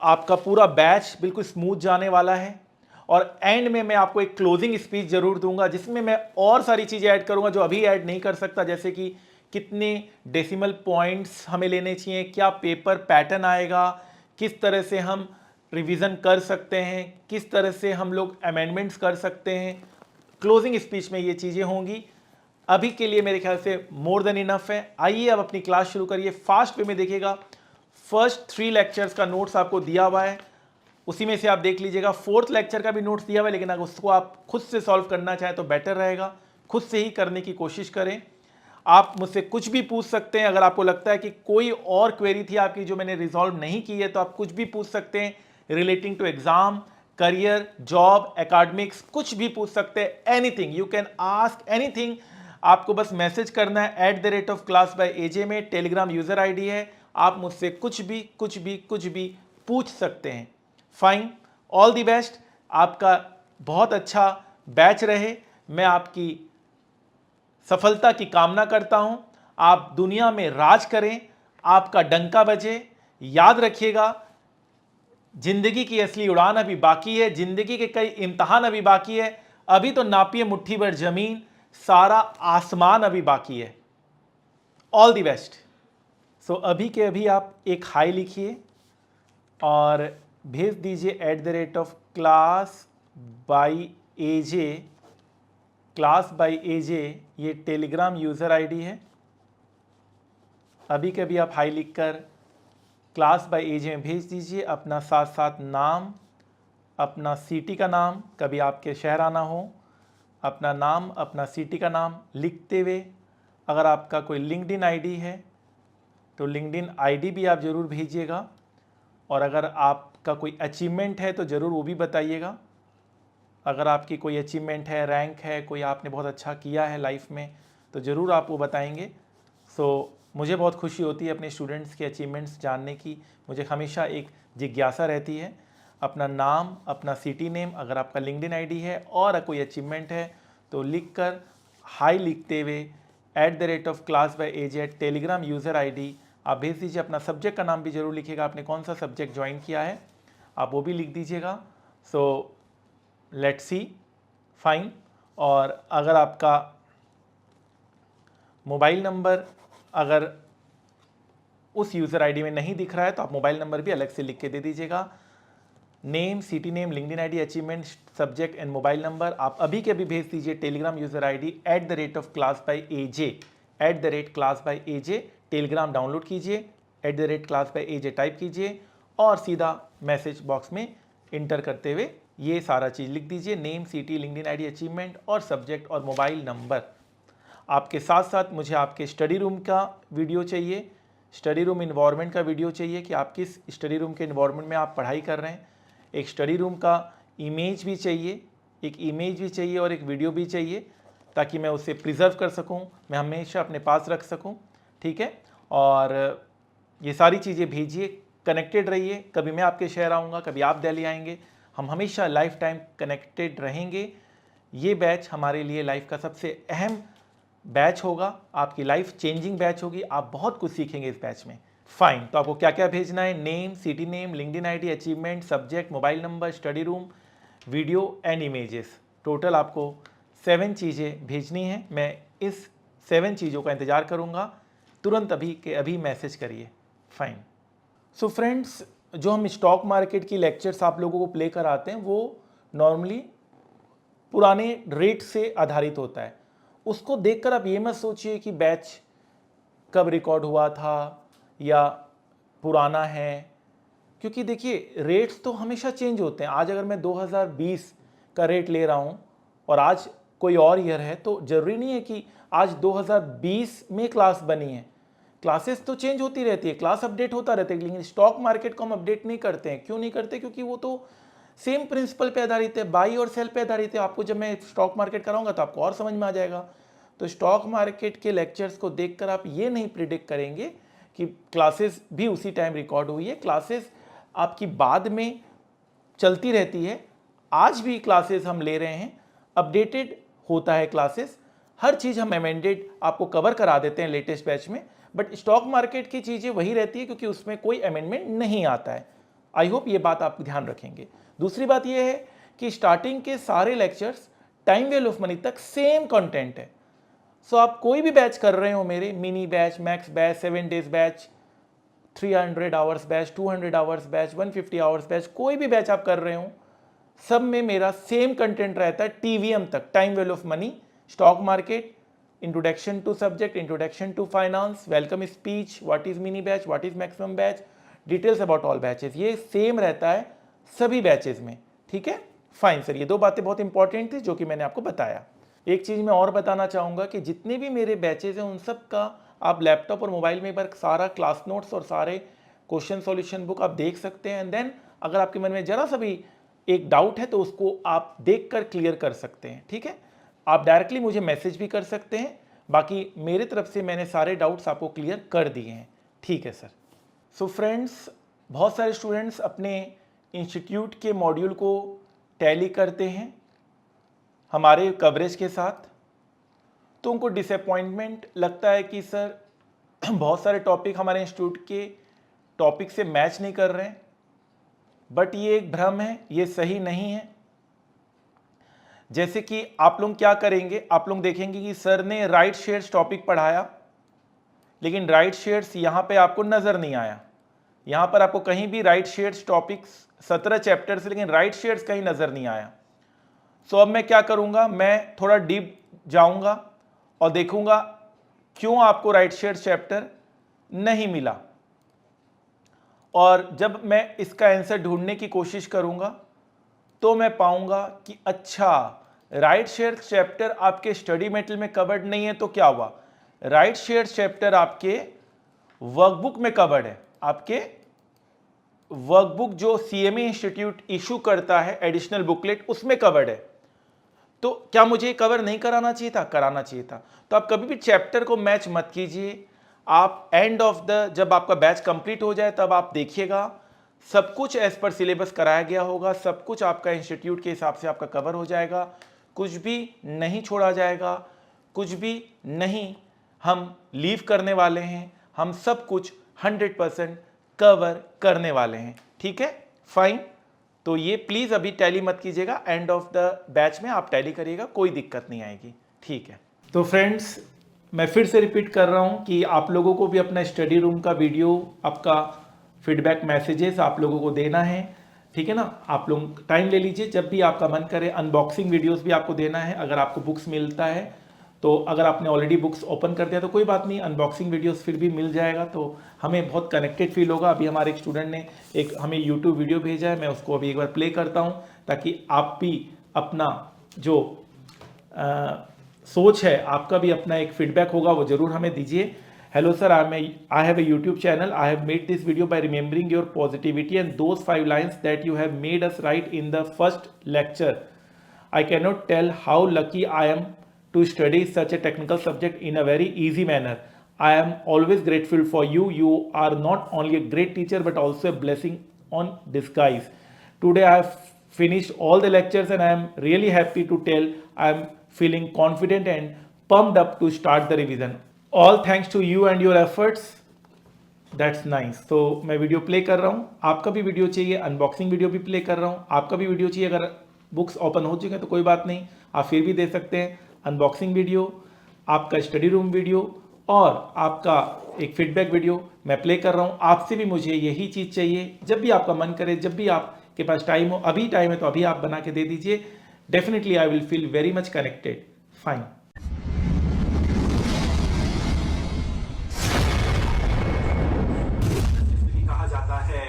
आपका पूरा बैच बिल्कुल स्मूथ जाने वाला है, और एंड में मैं आपको एक क्लोजिंग स्पीच जरूर दूंगा जिसमें मैं और सारी चीज़ें ऐड करूंगा जो अभी ऐड नहीं कर सकता, जैसे कि कितने डेसिमल पॉइंट्स हमें लेने चाहिए, क्या पेपर पैटर्न आएगा, किस तरह से हम रिवीजन कर सकते हैं, किस तरह से हम लोग अमेंडमेंट्स कर सकते हैं। क्लोजिंग स्पीच में ये चीज़ें होंगी। अभी के लिए मेरे ख्याल से मोर देन इनफ है। आइए अब अपनी क्लास शुरू करिए। फास्ट वे में देखिएगा, फर्स्ट 3 लेक्चर्स का नोट्स आपको दिया हुआ है, उसी में से आप देख लीजिएगा। 4th लेक्चर का भी नोट्स दिया हुआ है, लेकिन अगर उसको आप खुद से सॉल्व करना चाहें तो बेटर रहेगा, खुद से ही करने की कोशिश करें। आप मुझसे कुछ भी पूछ सकते हैं, अगर आपको लगता है कि कोई और क्वेरी थी आपकी जो मैंने रिजॉल्व नहीं की है तो आप कुछ भी पूछ सकते हैं, relating to exam, career, job, academics, कुछ भी पूछ सकते हैं। Anything you can ask anything. आपको बस मैसेज करना है @class_by_aj में, टेलीग्राम यूजर आईडी है, आप मुझसे कुछ भी पूछ सकते हैं। फाइन, ऑल दी बेस्ट, आपका बहुत अच्छा बैच रहे, मैं आपकी सफलता की कामना करता हूं। आप दुनिया में राज करें, आपका डंका बजे। याद रखिएगा, जिंदगी की असली उड़ान अभी बाकी है, जिंदगी के कई इम्तिहान अभी बाकी है। अभी तो नापिए मुट्ठी भर जमीन, सारा आसमान अभी बाकी है। All the best. सो अभी के अभी आप एक हाई लिखिए और भेज दीजिए @class_by_aj, ये टेलीग्राम यूज़र आईडी है। अभी के अभी आप हाई लिखकर class_by_aj में भेज दीजिए अपना साथ साथ नाम, अपना सिटी का नाम, कभी आपके शहर आना हो, अपना नाम, अपना सिटी का नाम लिखते हुए, अगर आपका कोई लिंक्डइन आईडी है तो लिंक्डइन आईडी भी आप ज़रूर भेजिएगा, और अगर आपका कोई अचीवमेंट है तो ज़रूर वो भी बताइएगा। अगर आपकी कोई अचीवमेंट है, रैंक है, कोई आपने बहुत अच्छा किया है लाइफ में तो ज़रूर आप वो बताएंगे। मुझे बहुत खुशी होती है अपने स्टूडेंट्स के अचीवमेंट्स जानने की, मुझे हमेशा एक जिज्ञासा रहती है। अपना नाम, अपना सिटी नेम, अगर आपका लिंक्डइन आईडी है और कोई अचीवमेंट है तो लिखकर हाई लिखते हुए @class_by_aj टेलीग्राम यूज़र आईडी आप भेज दीजिए। अपना सब्जेक्ट का नाम भी ज़रूर लिखिएगा, आपने कौन सा सब्जेक्ट ज्वाइन किया है आप वो भी लिख दीजिएगा। Let's see. फाइन। और अगर आपका मोबाइल नंबर अगर उस यूज़र आईडी में नहीं दिख रहा है तो आप मोबाइल नंबर भी अलग से लिख के दे दीजिएगा। Name, city name, LinkedIn ID, achievement, subject and mobile number आप अभी के अभी भेज दीजिए। Telegram user ID @class_by_aj, @class_by_aj Telegram download कीजिए, @class_by_aj टाइप कीजिए और सीधा मैसेज बॉक्स में इंटर करते हुए ये सारा चीज़ लिख दीजिए। Name, city, LinkedIn ID, achievement और सब्जेक्ट और मोबाइल नंबर। आपके साथ साथ मुझे आपके स्टडी रूम का वीडियो चाहिए, स्टडी रूम इन्वायरमेंट का वीडियो चाहिए कि आप किस स्टडी रूम के इन्वायरमेंट में आप पढ़ाई कर रहे हैं। एक स्टडी रूम का इमेज भी चाहिए, एक इमेज भी चाहिए और एक वीडियो भी चाहिए ताकि मैं उसे प्रिजर्व कर सकूं, मैं हमेशा अपने पास रख सकूं। ठीक है, और ये सारी चीज़ें भेजिए, कनेक्टेड रहिए। कभी मैं आपके शहर आऊँगा, कभी आप दिल्ली आएंगे, हम हमेशा लाइफ टाइम कनेक्टेड रहेंगे। ये बैच हमारे लिए लाइफ का सबसे अहम बैच होगा, आपकी लाइफ चेंजिंग बैच होगी, आप बहुत कुछ सीखेंगे इस बैच में। फाइन, तो आपको क्या क्या भेजना है? Name, city name, LinkedIn ID, achievement, subject, mobile number, study room, video and images. Total आपको 7 चीज़ें भेजनी है। मैं इस 7 चीज़ों का इंतज़ार करूँगा, तुरंत अभी के अभी मैसेज करिए। फाइन। सो फ्रेंड्स, जो हम स्टॉक मार्केट की लेक्चर्स आप लोगों को प्ले कराते हैं वो नॉर्मली पुराने रेट से आधारित होता है। उसको देखकर आप ये मत सोचिए कि बैच कब रिकॉर्ड हुआ था या पुराना है, क्योंकि देखिए रेट्स तो हमेशा चेंज होते हैं। आज अगर मैं 2020 का रेट ले रहा हूँ और आज कोई और ईयर है तो ज़रूरी नहीं है कि आज 2020 में क्लास बनी है। क्लासेस तो चेंज होती रहती है, क्लास अपडेट होता रहता है, लेकिन स्टॉक मार्केट को हम अपडेट नहीं करते हैं। क्यों नहीं करते? क्योंकि वो तो सेम प्रिंसिपल पे आधारित है, बाई और सेल पे आधारित है। आपको जब मैं स्टॉक मार्केट कराऊंगा तो आपको और समझ में आ जाएगा। तो स्टॉक मार्केट के लेक्चर्स को देखकर आप ये नहीं प्रिडिक्ट करेंगे कि क्लासेस भी उसी टाइम रिकॉर्ड हुई है। क्लासेस आपकी बाद में चलती रहती है। आज भी क्लासेस हम ले रहे हैं, अपडेटेड होता है क्लासेस, हर चीज़ हम अमेंडेड आपको कवर करा देते हैं लेटेस्ट बैच में। बट स्टॉक मार्केट की चीज़ें वही रहती है क्योंकि उसमें कोई अमेंडमेंट नहीं आता है। आई होप ये बात आप ध्यान रखेंगे। दूसरी बात यह है कि स्टार्टिंग के सारे lectures time value of money तक सेम कंटेंट है। सो आप कोई भी बैच कर रहे हो, मेरे mini batch, max batch, 7 days batch, 300 hours batch, 200 hours batch, 150 hours batch, कोई भी बैच आप कर रहे हो, सब में मेरा सेम कंटेंट रहता है टीवीएम तक, time value of money, stock market, introduction to subject, introduction to finance, welcome speech, what is mini batch, what is maximum batch, details about all batches. ये सेम रहता है सभी बैचेस में। ठीक है, फाइन सर, ये 2 बातें बहुत इंपॉर्टेंट थी जो कि मैंने आपको बताया। एक चीज़ मैं और बताना चाहूँगा कि जितने भी मेरे बैचेस हैं उन सब का आप लैपटॉप और मोबाइल में एक बार सारा क्लास नोट्स और सारे क्वेश्चन सॉल्यूशन बुक आप देख सकते हैं। एंड देन अगर आपके मन में जरा सा भी एक डाउट है तो उसको आप देखकर क्लियर कर सकते हैं। ठीक है, आप डायरेक्टली मुझे मैसेज भी कर सकते हैं। बाकी मेरे तरफ से मैंने सारे डाउट्स आपको क्लियर कर दिए हैं। ठीक है सर। सो फ्रेंड्स, बहुत सारे स्टूडेंट्स अपने इंस्टीट्यूट के मॉड्यूल को टैली करते हैं हमारे कवरेज के साथ, तो उनको डिसअपॉइंटमेंट लगता है कि सर बहुत सारे टॉपिक हमारे इंस्टीट्यूट के टॉपिक से मैच नहीं कर रहे हैं। बट ये एक भ्रम है, ये सही नहीं है। जैसे कि आप लोग क्या करेंगे, आप लोग देखेंगे कि सर ने राइट शेयर्स टॉपिक पढ़ाया, लेकिन राइट शेयर्स यहां पे आपको नजर नहीं आया। यहां पर आपको कहीं भी राइट शेयर्स टॉपिक्स 17 चैप्टर्स, लेकिन राइट शेयर्स कहीं नजर नहीं आया। सो अब मैं क्या करूंगा, मैं थोड़ा डीप जाऊंगा और देखूंगा क्यों आपको राइट शेयर्स चैप्टर नहीं मिला, और जब मैं इसका आंसर ढूंढने की कोशिश करूंगा तो मैं पाऊंगा कि अच्छा, राइट शेयर्स चैप्टर आपके स्टडी मेटेरियल में कवर्ड नहीं है। तो क्या हुआ, राइट शेयर्स चैप्टर आपके वर्कबुक में कवर्ड है। आपके वर्कबुक जो सीएमए इंस्टीट्यूट इशू करता है, एडिशनल बुकलेट, उसमें कवर्ड है। तो क्या मुझे कवर नहीं कराना चाहिए था? कराना चाहिए था। तो आप कभी भी चैप्टर को मैच मत कीजिए। आप एंड ऑफ द, जब आपका बैच कंप्लीट हो जाए तब आप देखिएगा सब कुछ एज पर सिलेबस कराया गया होगा, सब कुछ आपका इंस्टीट्यूट के हिसाब से आपका कवर हो जाएगा, कुछ भी नहीं छोड़ा जाएगा, कुछ भी नहीं हम लीव करने वाले हैं, हम सब कुछ 100% कवर करने वाले हैं। ठीक है, फाइन। तो ये प्लीज़ अभी टैली मत कीजिएगा, एंड ऑफ द बैच में आप टैली करिएगा, कोई दिक्कत नहीं आएगी। ठीक है, तो फ्रेंड्स मैं फिर से रिपीट कर रहा हूँ कि आप लोगों को भी अपना स्टडी रूम का वीडियो, आपका फीडबैक मैसेजेस आप लोगों को देना है, ठीक है ना। आप लोग टाइम ले लीजिए, जब भी आपका मन करे। अनबॉक्सिंग वीडियोस भी आपको देना है अगर आपको बुक्स मिलता है तो। अगर आपने ऑलरेडी बुक्स ओपन कर दिया तो कोई बात नहीं, अनबॉक्सिंग वीडियोस फिर भी मिल जाएगा तो हमें बहुत कनेक्टेड फील होगा। अभी हमारे एक स्टूडेंट ने एक हमें यूट्यूब वीडियो भेजा है, मैं उसको अभी एक बार प्ले करता हूँ ताकि आप भी अपना जो सोच है, आपका भी अपना एक फीडबैक होगा वो जरूर हमें दीजिए। Hello sir, I have a YouTube channel. I have made this video by remembering your positivity and those 5 lines that you have made us write in the first lecture. I cannot tell how lucky I am to study such a technical subject in a very easy manner. I am always grateful for you. You are not only a great teacher but also a blessing on disguise. Today I have finished all the lectures and I am really happy to tell I am feeling confident and pumped up to start the revision. All thanks to you and your efforts. That's nice. तो मैं video play कर रहा हूँ, आपका भी video चाहिए, unboxing video भी play कर रहा हूँ, आपका भी वीडियो चाहिए। अगर बुक्स ओपन हो चुके हैं तो कोई बात नहीं, आप फिर भी दे सकते हैं। अनबॉक्सिंग वीडियो, आपका स्टडी रूम वीडियो और आपका एक फीडबैक वीडियो मैं प्ले कर रहा हूँ। आपसे भी मुझे यही चीज़ चाहिए, जब भी आपका मन करे, जब भी आपके पास टाइम हो, अभी टाइम है तो अभी आप बना के दे दीजिए। Definitely I will feel very much connected. Fine. कहा जाता है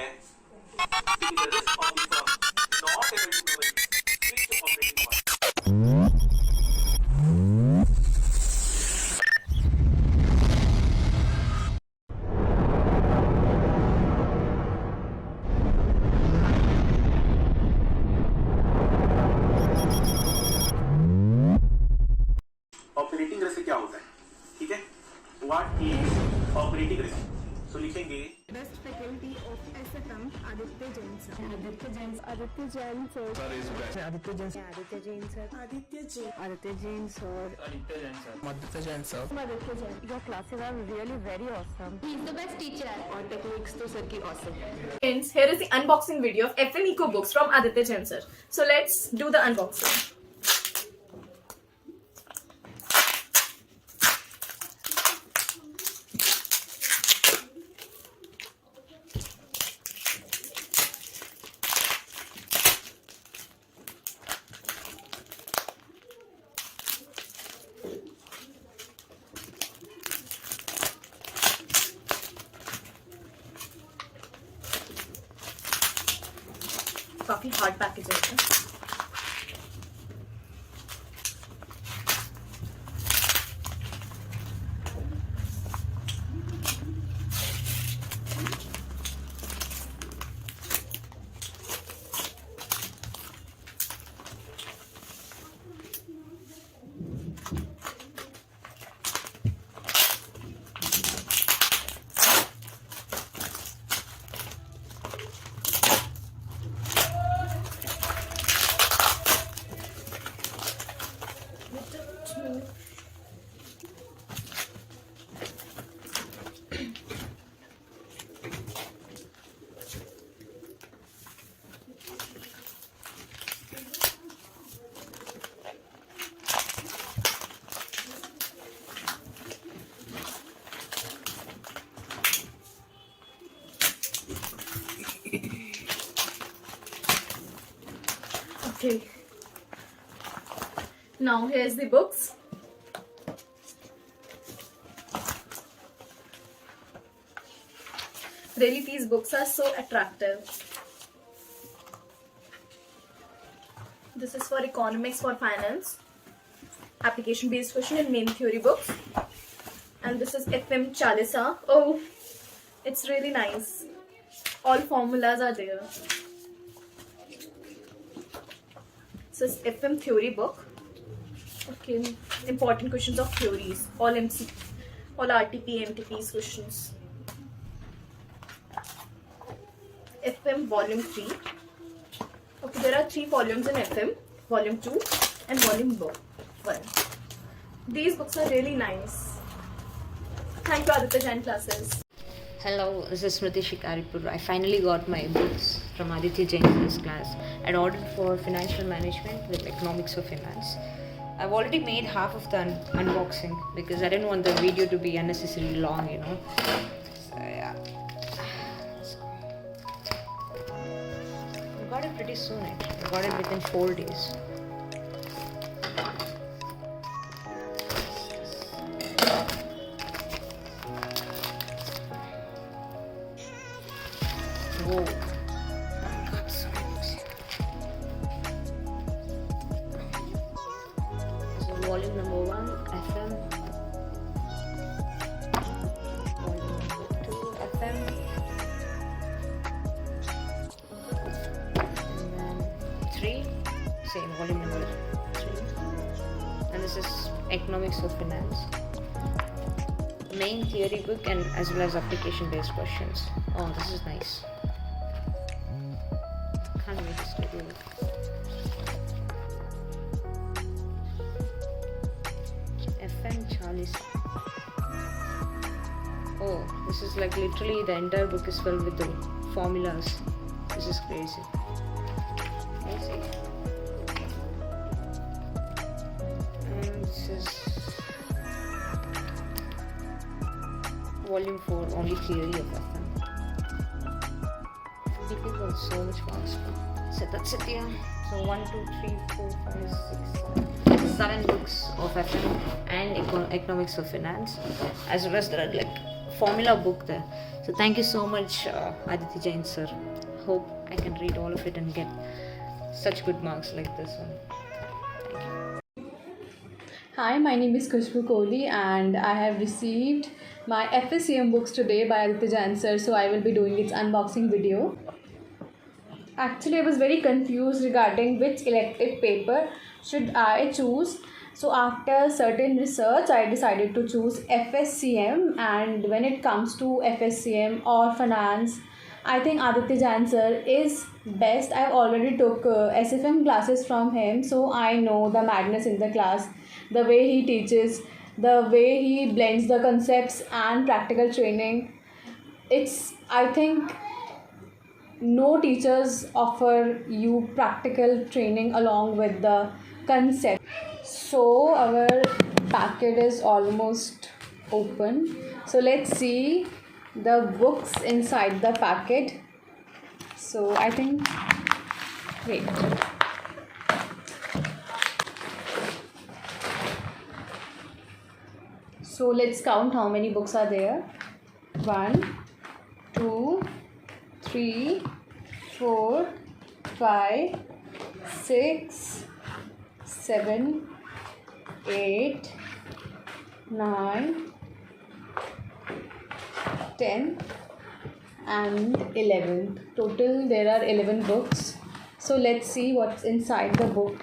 ऑपरेटिंग रिस्क क्या होता है, ठीक है। What is operating risk? So लिखेंगे Best faculty of SFM, Aditya Jain sir. Aditya Jain sir. Aditya Jain sir. Aditya Jain sir. Aditya Jain sir. Aditya Jain. Aditya Jain sir. Aditya Jain sir. Aditya Jain sir. Aditya Jain. Your classes are really very awesome. He's the best teacher. और techniques तो sir की awesome. Friends, here is the unboxing video of FM Eco Books from Aditya Jain sir. So let's do the unboxing. काफी hard package है। Okay. Now here's the books. Really, these books are so attractive. This is for economics for finance, application based question and main theory books. And this is FM Chalisa. Oh, it's really nice. All formulas are there. So it's FM theory book. Okay, important questions of theories. All MC, all RTP, MTP's questions. FM volume 3. Okay, there are 3 volumes in FM. Volume 2 and volume 1. These books are really nice. Thank you, Aditya Jain classes. Hello, this is Smriti Shikaripur. I finally got my books from Aditya Jain's class. I'd ordered for financial management with economics of finance. I've already made half of the unboxing because I didn't want the video to be unnecessarily long, you know. So yeah. I got it pretty soon actually. I got it within 4 days. Whoa. Got so many books here. So volume number 1, FM. Volume number 2, FM. And then 3, same volume number 3. And this is Economics of Finance. Main theory book and as well as application based questions. Oh, this is nice. Can't wait to study it. FM Charlie's. Oh, this is like literally the entire book is filled with the formulas. This is crazy. Crazy. And this is volume 4, only theory of FM. People got so much marks. So that's it, yeah. So 1, 2, 3, 4, 5, 6, 7 books of FM and economics of finance, as well as there are like formula book there. So thank you so much, Aditya Jain sir. Hope I can read all of it and get such good marks like this one. Hi, my name is Khushbu Kohli and I have received my FSCM books today by Aditya Jain sir, so I will be doing its unboxing video. Actually, I was very confused regarding which elective paper should I choose. So after certain research, I decided to choose FSCM, and when it comes to FSCM or finance, I think Aditya Jain sir is best. I've already took SFM classes from him, so I know the madness in the class, the way he teaches, the way he blends the concepts and practical training. I think no teachers offer you practical training along with the concept. So our packet is almost open. So let's see the books inside the packet. So I think, wait. So let's count how many books are there. 1, 2, 3, 4, 5, 6, 7, 8, 9, 10 and 11. Total there are 11 books. So let's see what's inside the book.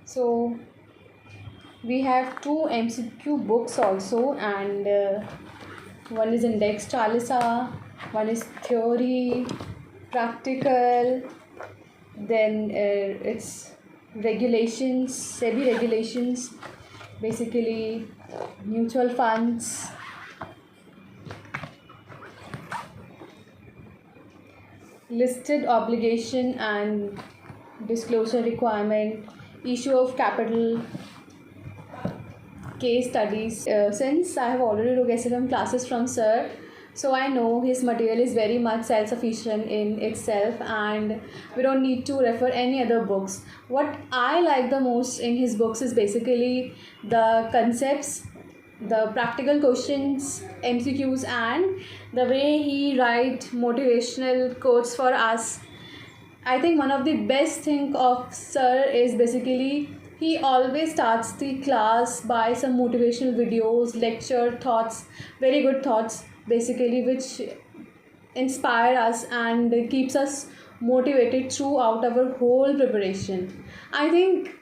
So we have 2 MCQ books also, and one is Index Chalisa, one is theory, practical, then it's regulations, SEBI regulations, basically mutual funds, listed obligation and disclosure requirement, issue of capital, case studies. Since I have already took SFM classes from sir, so I know his material is very much self-sufficient in itself and we don't need to refer any other books. What I like the most in his books is basically the concepts, the practical questions, MCQs, and the way he write motivational quotes for us. I think one of the best thing of sir is basically he always starts the class by some motivational videos, lecture, thoughts, very good thoughts basically, which inspire us and keeps us motivated throughout our whole preparation. I think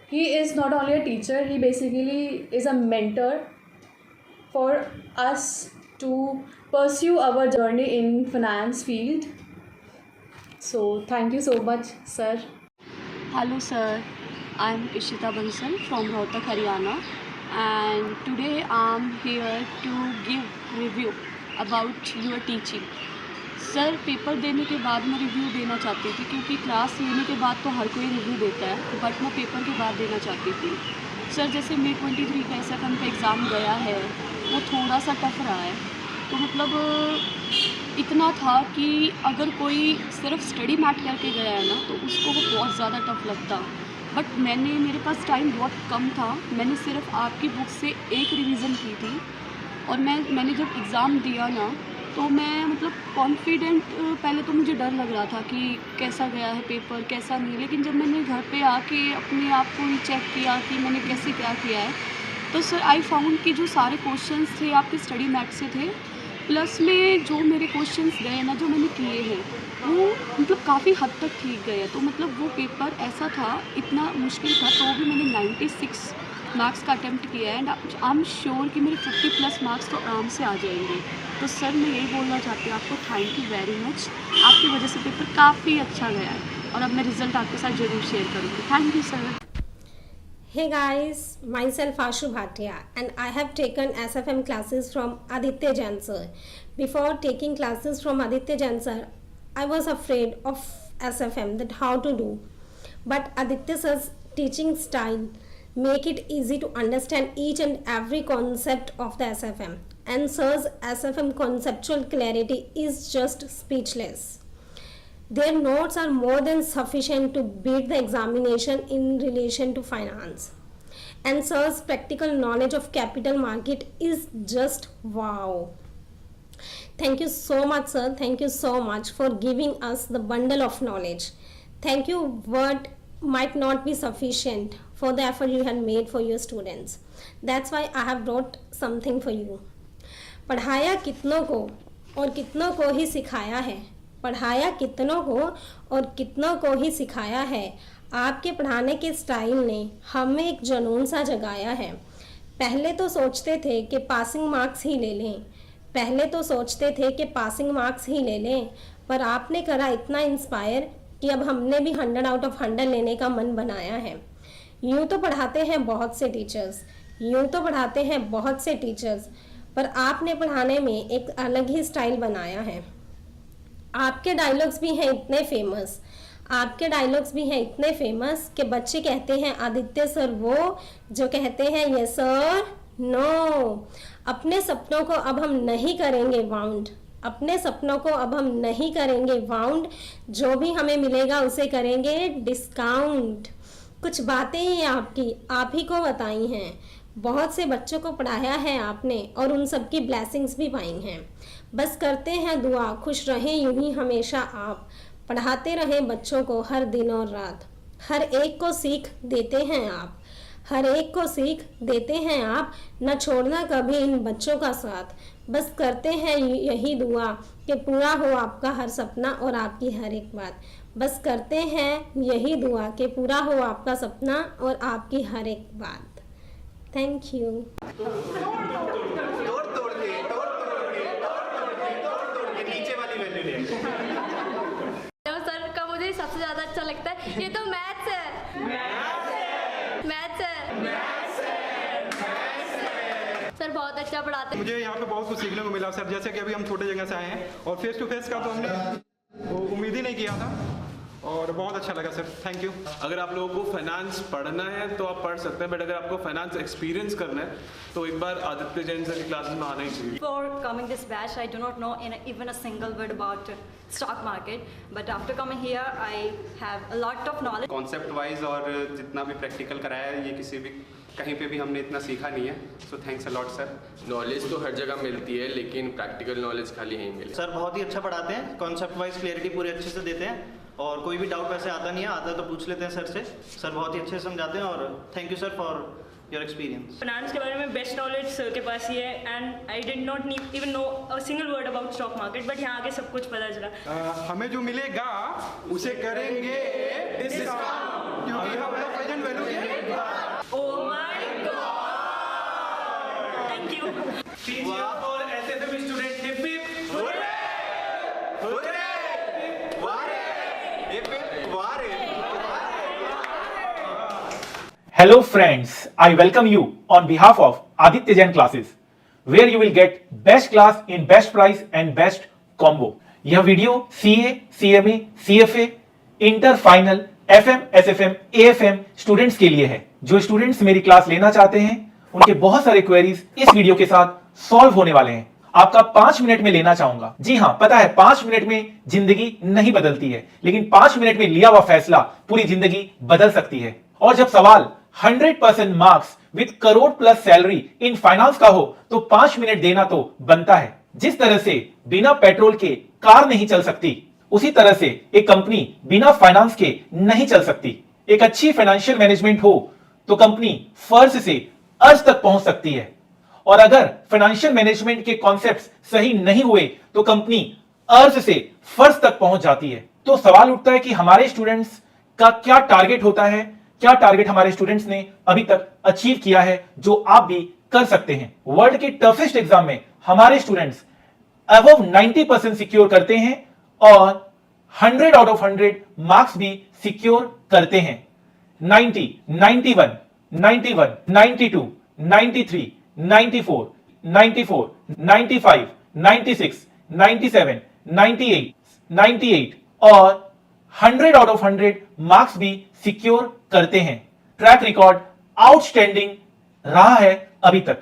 he is not only a teacher, he basically is a mentor for us to pursue our journey in finance field. So thank you so much, sir. Hello sir, I am Ishita Bansal from Rohtak, Haryana, and today I am here to give review about your teaching. Sir paper देने के बाद मैं review देना चाहती थी, क्योंकि class लेने के बाद तो हर कोई रिव्यू देता है, बट मैं पेपर के बाद देना चाहती थी। सर जैसे मे 23 का SFM का एग्ज़ाम गया है, वो थोड़ा सा टफ रहा है। तो मतलब इतना था कि अगर कोई सिर्फ स्टडी मैट करके गया है ना, तो उसको वो बहुत ज़्यादा टफ लगता। बट मेरे पास टाइम बहुत कम था, मैंने सिर्फ आपकी बुक से एक रिवीज़न की थी, और मैंने जब एग्ज़ाम दिया ना, तो मैं मतलब कॉन्फिडेंट, पहले तो मुझे डर लग रहा था कि कैसा गया है पेपर, कैसा नहीं, लेकिन जब मैंने घर पे आके अपने आप को ही चेक किया कि मैंने कैसे क्या किया है, तो सर आई फाउंड कि जो सारे क्वेश्चंस थे आपके स्टडी मैट से थे, प्लस में जो मेरे क्वेश्चंस गए ना, जो मैंने किए हैं, वो मतलब काफ़ी हद तक ठीक गए। तो मतलब वो पेपर ऐसा था, इतना मुश्किल था, तो भी मैंने 96 मार्क्स का अटैम्प्ट किया है, एंड आई एम श्योर कि मेरे 50+ मार्क्स तो आराम से आ जाएंगे। तो सर मैं यही बोलना चाहती हूँ आपको, थैंक यू वेरी मच। आपकी वजह से पेपर काफ़ी अच्छा गया है, और अब मैं रिज़ल्ट आपके साथ ज़रूर शेयर करूँगी। Thank you sir. Hey guys, myself Ashu Bhatia, and I have taken SFM classes from Aditya Jain sir. Before taking classes from Aditya Jain sir, I was afraid of SFM, that how to do. But Aditya sir's teaching style make it easy to understand each and every concept of the SFM. And sir's SFM conceptual clarity is just speechless. Their notes are more than sufficient to beat the examination in relation to finance. And sir's practical knowledge of capital market is just wow. Thank you so much, sir. Thank you so much for giving us the bundle of knowledge. Thank you. Word might not be sufficient for the effort you had made for your students. That's why I have brought something for you. पढ़ाया कितनों को और कितनों को ही सिखाया है, पढ़ाया कितनों को और कितनों को ही सिखाया है। आपके पढ़ाने के स्टाइल ने हमें एक जुनून सा जगाया है। पहले तो सोचते थे कि पासिंग मार्क्स ही ले लें, पहले तो सोचते थे कि पासिंग मार्क्स ही ले लें, पर आपने करा इतना इंस्पायर कि अब हमने भी 100 आउट ऑफ 100 लेने का मन बनाया है। यूँ तो पढ़ाते हैं बहुत से टीचर्स, यूँ तो पढ़ाते हैं बहुत से टीचर्स, पर आपने पढ़ाने में एक अलग ही स्टाइल बनाया है। आपके डायलॉग्स भी हैं इतने फेमस, आपके डायलॉग्स भी हैं इतने फेमस कि बच्चे कहते हैं आदित्य सर वो जो कहते हैं यस सर नो। अपने सपनों को अब हम नहीं करेंगे वाउंड, अपने सपनों को अब हम नहीं करेंगे वाउंड, जो भी हमें मिलेगा उसे करेंगे डिस्काउंट। कुछ बातें ही आपकी आप ही को बताई हैं, बहुत से बच्चों को पढ़ाया है आपने और उन सब की ब्लेसिंग्स भी पाई हैं। बस करते हैं दुआ खुश रहें यूं ही हमेशा आप, पढ़ाते रहें बच्चों को हर दिन और रात, हर एक को सीख देते हैं आप, हर एक को सीख देते हैं आप, न छोड़ना कभी इन बच्चों का साथ। बस करते हैं यही दुआ कि पूरा हो आपका हर सपना और आपकी हर एक बात। बस करते हैं यही दुआ कि पूरा हो आपका सपना और आपकी हर एक बात। Thank you. सर का मुझे सबसे ज़्यादा अच्छा लगता है, ये तो मैथ्स है, मैथ्स है। सर बहुत अच्छा पढ़ाते हैं। मुझे यहाँ पे बहुत कुछ सीखने को मिला सर, जैसे कि अभी हम छोटे जगह से आए हैं और फेस टू फेस का तो हमने उम्मीद ही नहीं किया था, और बहुत अच्छा लगा सर। Thank you. अगर आप लोगों को फाइनेंस पढ़ना है तो आप पढ़ सकते हैं, बट अगर आपको फाइनेंस एक्सपीरियंस करना है तो एक बार आदित्य जैन सर की क्लासेस में आना ही चाहिए। Before coming this batch, I do not know even a single word about stock market, but after coming here, I have a lot of knowledge. Concept wise और जितना भी प्रैक्टिकल कराया है, ये किसी भी कहीं पे भी हमने इतना सीखा नहीं है, so thanks a lot sir. Knowledge तो हर जगह मिलती है, लेकिन प्रैक्टिकल नॉलेज खाली यहीं मिले। सर बहुत ही अच्छा पढ़ाते हैं, कॉन्सेप्ट वाइज क्लियरिटी पूरी अच्छे से देते हैं, और कोई भी डाउट वैसे आता नहीं है, आता तो पूछ लेते हैं सर से। सर बहुत ही अच्छे से समझाते हैं, और thank you sir for your experience. Finance के बारे में बेस्ट नॉलेज सर के पास ही है, and I did not even know a single word about stock market, but यहाँ आके सब कुछ पता चला। हमें जो मिलेगा उसे करेंगे डिस्काउंट, क्योंकि हम लोग प्रेजेंट वैल्यू के। Oh my God, thank you. Teacher और SFM student hip hip hurray hurray hurray. Hello friends, I welcome you on behalf of Aditya Jain classes, where you will get best class in best price and best combo. यह video CA, CMA, CFA, inter final, FM, SFM, AFM students के लिए है। जो students मेरी class लेना चाहते हैं, उनके बहुत सारे क्वेरीज इस वीडियो के साथ सॉल्व होने वाले हैं। आपका 5 मिनट में लेना चाहूंगा। जी हां, पता है 5 मिनट में जिंदगी नहीं बदलती है, लेकिन 5 मिनट में लिया हुआ फैसला पूरी जिंदगी बदल सकती है। और जब सवाल 100% marks with crore plus salary in finance का हो, तो 5 मिनट देना तो बनता है। जिस तरह से बिना पेट्रोल के कार नहीं चल सकती, उसी तरह से एक कंपनी बिना फाइनेंस के नहीं चल सकती। एक अच्छी फाइनेंशियल मैनेजमेंट हो तो कंपनी फर्श से अर्श तक पहुंच सकती है, और अगर फाइनेंशियल मैनेजमेंट के कॉन्सेप्ट्स सही नहीं हुए तो कंपनी अर्श से फर्श तक पहुंच जाती है। तो सवाल उठता है कि हमारे स्टूडेंट्स का क्या टारगेट होता है, क्या टारगेट हमारे स्टूडेंट्स ने अभी तक अचीव किया है जो आप भी कर सकते हैं। वर्ल्ड के टफेस्ट एग्जाम में हमारे स्टूडेंट्स अबव 90% सिक्योर करते हैं और 100 आउट ऑफ 100 मार्क्स भी सिक्योर करते हैं। 90, 91, 91, 92, 93, 94, 94, 95, 96, 97, 98, 98 और 100 आउट ऑफ 100 मार्क्स भी सिक्योर करते हैं। ट्रैक रिकॉर्ड आउटस्टैंडिंग रहा है अभी तक।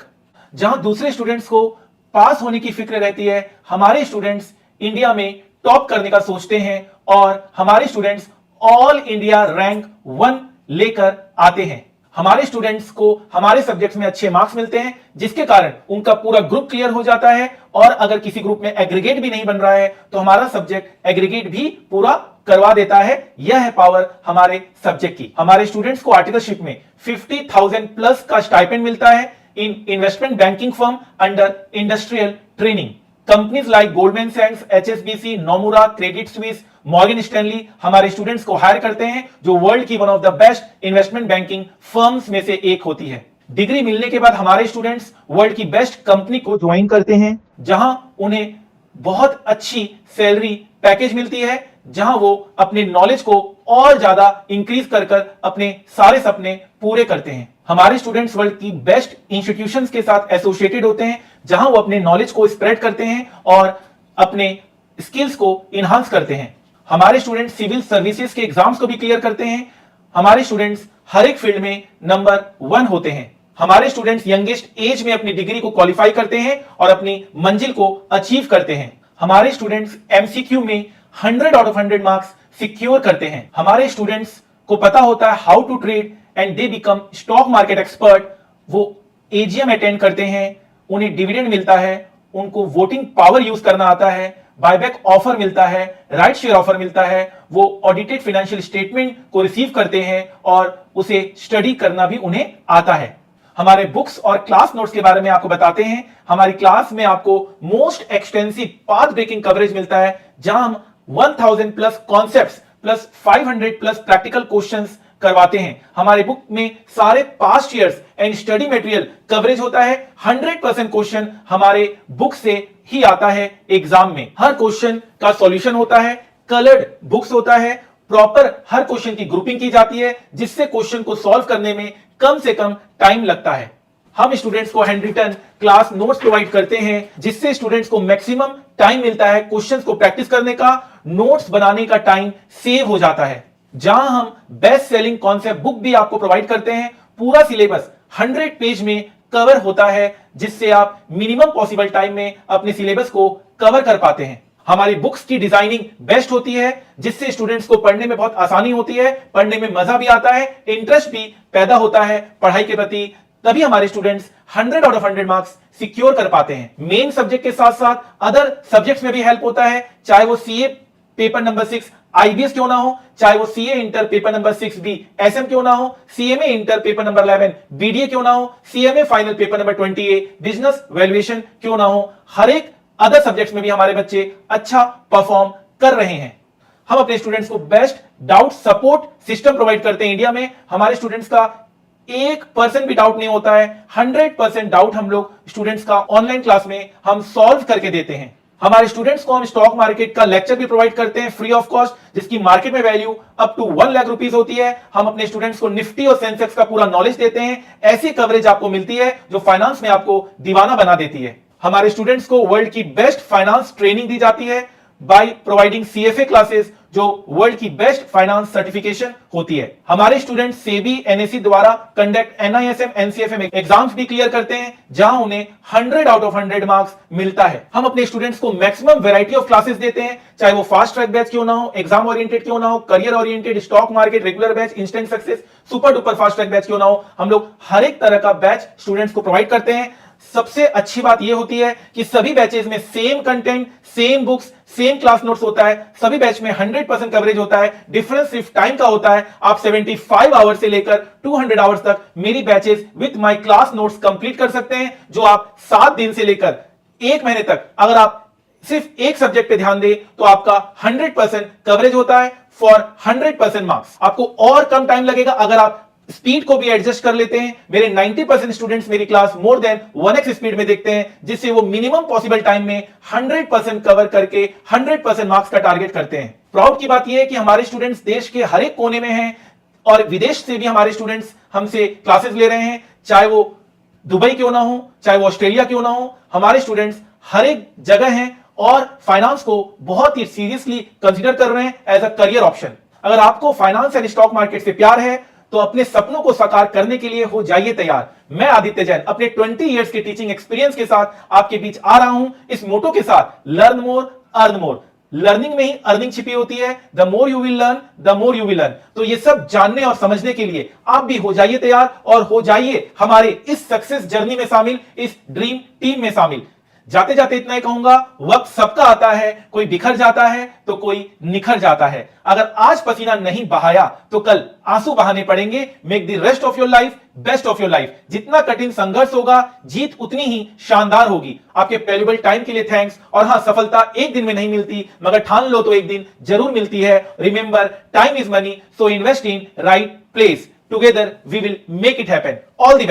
जहां दूसरे स्टूडेंट्स को पास होने की फिक्र रहती है, हमारे स्टूडेंट्स इंडिया में टॉप करने का सोचते हैं और हमारे स्टूडेंट्स ऑल इंडिया रैंक 1 लेकर आते हैं। हमारे स्टूडेंट्स को हमारे सब्जेक्ट्स में अच्छे मार्क्स मिलते हैं, जिसके कारण उनका पूरा ग्रुप क्लियर हो जाता है, और अगर किसी ग्रुप में एग्रीगेट भी नहीं बन रहा है तो हमारा सब्जेक्ट एग्रीगेट भी पूरा करवा देता है। यह है पावर हमारे सब्जेक्ट की। हमारे स्टूडेंट्स को आर्टिकलशिप में 50,000 प्लस का स्टाइपेंड मिलता है in investment banking firm under industrial training. Companies like Goldman सैक्स, HSBC, Nomura, Credit Suisse, Morgan Stanley हमारे स्टूडेंट्स को हायर करते हैं, जो वर्ल्ड की one of the best investment banking firms में से एक होती है। डिग्री मिलने के बाद हमारे स्टूडेंट्स वर्ल्ड की बेस्ट कंपनी को ज्वाइन करते हैं, जहां उन्हें बहुत अच्छी सैलरी पैकेज मिलती है, जहां वो अपने नॉलेज को और ज्यादा इंक्रीज कर अपने सारे सपने पूरे करते हैं। हमारे स्टूडेंट्स वर्ल्ड की बेस्ट इंस्टीट्यूशंस के साथ एसोसिएटेड होते हैं, जहां वो अपने नॉलेज को स्प्रेड करते हैं और अपने स्किल्स को इनहांस करते हैं। हमारे स्टूडेंट्स सिविल सर्विसेज के एग्जाम्स को भी क्लियर करते हैं। हमारे स्टूडेंट्स हर एक फील्ड में नंबर 1 होते हैं। हमारे स्टूडेंट्स यंगेस्ट एज में अपनी डिग्री को क्वालिफाई करते हैं और अपनी मंजिल को अचीव करते हैं। हमारे स्टूडेंट्स MCQ में 100 आउट ऑफ 100 मार्क्स सिक्योर करते हैं। हमारे स्टूडेंट्स को पता होता है how to trade and they become stock market expert. वो AGM अटेंड करते हैं, उन्हें डिविडेंड मिलता है, उनको वोटिंग पावर यूज करना आता है, बायबैक ऑफर मिलता है, राइट शेयर ऑफर मिलता है, वो ऑडिटेड फाइनेंशियल स्टेटमेंट को रिसीव करते हैं और उसे स्टडी करना भी उन्हें आता है। हमारे बुक्स और क्लास नोट्स के बारे में आपको बताते हैं। हमारी क्लास में आपको most extensive path breaking coverage मिलता है, जहां हम 1000 plus concepts plus 500 plus practical questions करवाते हैं। हमारे बुक में सारे past years and study material coverage होता है। 100% क्वेश्चन हमारे बुक से ही आता है एग्जाम में। हर क्वेश्चन का सॉल्यूशन होता है, कलर्ड बुक्स होता है, प्रॉपर हर क्वेश्चन की ग्रुपिंग की जाती है, जिससे क्वेश्चन को सॉल्व करने में कम से कम टाइम लगता है। हम स्टूडेंट्स को handwritten class notes provide करते हैं, जिससे स्टूडेंट्स को मैक्सिमम टाइम मिलता है क्वेश्चंस को प्रैक्टिस करने का, नोट्स बनाने का टाइम सेव हो जाता है। जहां हम बेस्ट सेलिंग कॉन्सेप्ट बुक भी आपको प्रोवाइड करते हैं। पूरा सिलेबस 100 पेज में कवर होता है, जिससे आप मिनिमम पॉसिबल टाइम में अपने सिलेबस को कवर कर पाते हैं। हमारी बुक्स की डिजाइनिंग बेस्ट होती है, जिससे स्टूडेंट्स को पढ़ने में बहुत आसानी होती है, पढ़ने में मजा भी आता है, इंटरेस्ट भी पैदा होता है पढ़ाई के प्रति। तभी हमारे students 100 out of 100 marks secure कर पाते हैं। मेन सब्जेक्ट के साथ साथ अदर सब्जेक्ट्स में भी हेल्प होता है, चाहे वो CA पेपर नंबर 6 IBS क्यों ना हो, चाहे वो CA inter paper number 6B SM क्यों ना हो, CMA inter paper number 11 BDA क्यों ना हो, CMA final paper number 20A business valuation क्यों ना हो। हर एक अदर सब्जेक्ट्स में भी हमारे बच्चे अच्छा परफॉर्म कर रहे हैं। हम अपने स्टूडेंट्स को best doubt support system provide करते हैं। इंडिया में हमारे स्टूडेंट्स का 1% भी डाउट नहीं होता है। 100% डाउट हम लोग स्टूडेंट्स का ऑनलाइन क्लास में हम सॉल्व करके देते हैं। हमारे स्टूडेंट्स को हम स्टॉक मार्केट का लेक्चर भी प्रोवाइड करते हैं फ्री ऑफ कॉस्ट, जिसकी मार्केट में value up to 1 lakh rupees होती है। हम अपने स्टूडेंट्स को निफ्टी और सेंसेक्स का पूरा नॉलेज देते हैं। ऐसी कवरेज आपको मिलती है जो फाइनेंस में आपको दीवाना बना देती है। हमारे स्टूडेंट्स को वर्ल्ड की बेस्ट फाइनेंस ट्रेनिंग दी जाती है बाय प्रोवाइडिंग सीएफए क्लासेस, जो वर्ल्ड की बेस्ट फाइनेंस सर्टिफिकेशन होती है। हमारे स्टूडेंट सेबी एनएससी द्वारा कंडक्ट एनआईएसएम एनसीएफएम एग्जाम्स भी क्लियर करते हैं, जहां उन्हें 100 आउट ऑफ 100 मार्क्स मिलता है। हम अपने स्टूडेंट्स को मैक्सिमम वैरायटी ऑफ क्लासेस देते हैं, चाहे वो फास्ट ट्रैक बैच क्यों ना हो, एग्जाम ओरिएंटेड क्यों ना हो, career oriented, stock market, regular batch, instant success, super duper fast track batch क्यों ना हो। हम लोग हर एक तरह का बैच स्टूडेंट्स को प्रोवाइड करते हैं। सबसे अच्छी बात यह होती है कि सभी बैचेस में same content, same books, same class notes होता है। सभी बैच में 100% कवरेज होता है। डिफरेंस सिर्फ टाइम का होता है। आप 75 आवर्स से लेकर 200 आवर्स तक मेरी batches with my class notes complete कर सकते हैं, जो आप 7 दिन से लेकर 1 महीने तक अगर आप सिर्फ एक सब्जेक्ट पे ध्यान दे तो आपका 100% कवरेज होता है फॉर 100% मार्क्स। आपको और कम टाइम लगेगा अगर आप स्पीड को भी एडजस्ट कर लेते हैं। मेरे 90% स्टूडेंट्स मेरी class more than 1x speed में देखते हैं, जिससे वो मिनिमम पॉसिबल टाइम में 100% कवर करके 100% मार्क्स का टारगेट करते हैं। प्राउड की बात यह है कि हमारे स्टूडेंट्स देश के हर एक कोने में हैं और विदेश से भी हमारे स्टूडेंट्स हमसे क्लासेस ले रहे हैं, चाहे वो दुबई क्यों ना हो, चाहे वो ऑस्ट्रेलिया क्यों ना हो। हमारे स्टूडेंट्स हर एक जगह हैं और फाइनेंस को बहुत ही सीरियसली कंसीडर कर रहे हैं एज अ करियर ऑप्शन। अगर आपको फाइनेंस एंड स्टॉक मार्केट से प्यार है तो अपने सपनों को साकार करने के लिए हो जाइए तैयार। मैं आदित्य जैन अपने 20 इयर्स के टीचिंग एक्सपीरियंस के साथ आपके बीच आ रहा हूं, इस मोटो के साथ, learn more earn more. Learning में ही अर्निंग छिपी होती है। The more you will learn the more you will earn. तो ये सब जानने और समझने के लिए आप भी हो जाइए तैयार और हो जाइए हमारे इस सक्सेस जर्नी में शामिल, इस ड्रीम टीम में शामिल। जाते जाते इतना ही कहूंगा, वक्त सबका आता है, कोई बिखर जाता है तो कोई निखर जाता है। अगर आज पसीना नहीं बहाया तो कल आंसू बहाने पड़ेंगे। Make the rest of your life best of your life. जितना कठिन संघर्ष होगा, जीत उतनी ही शानदार होगी। आपके वैल्यूएबल टाइम के लिए थैंक्स। और हां, सफलता एक दिन में नहीं मिलती, मगर ठान लो तो एक दिन जरूर मिलती है। Remember, time is money, so invest in right place. Together we will make it happen. All the best.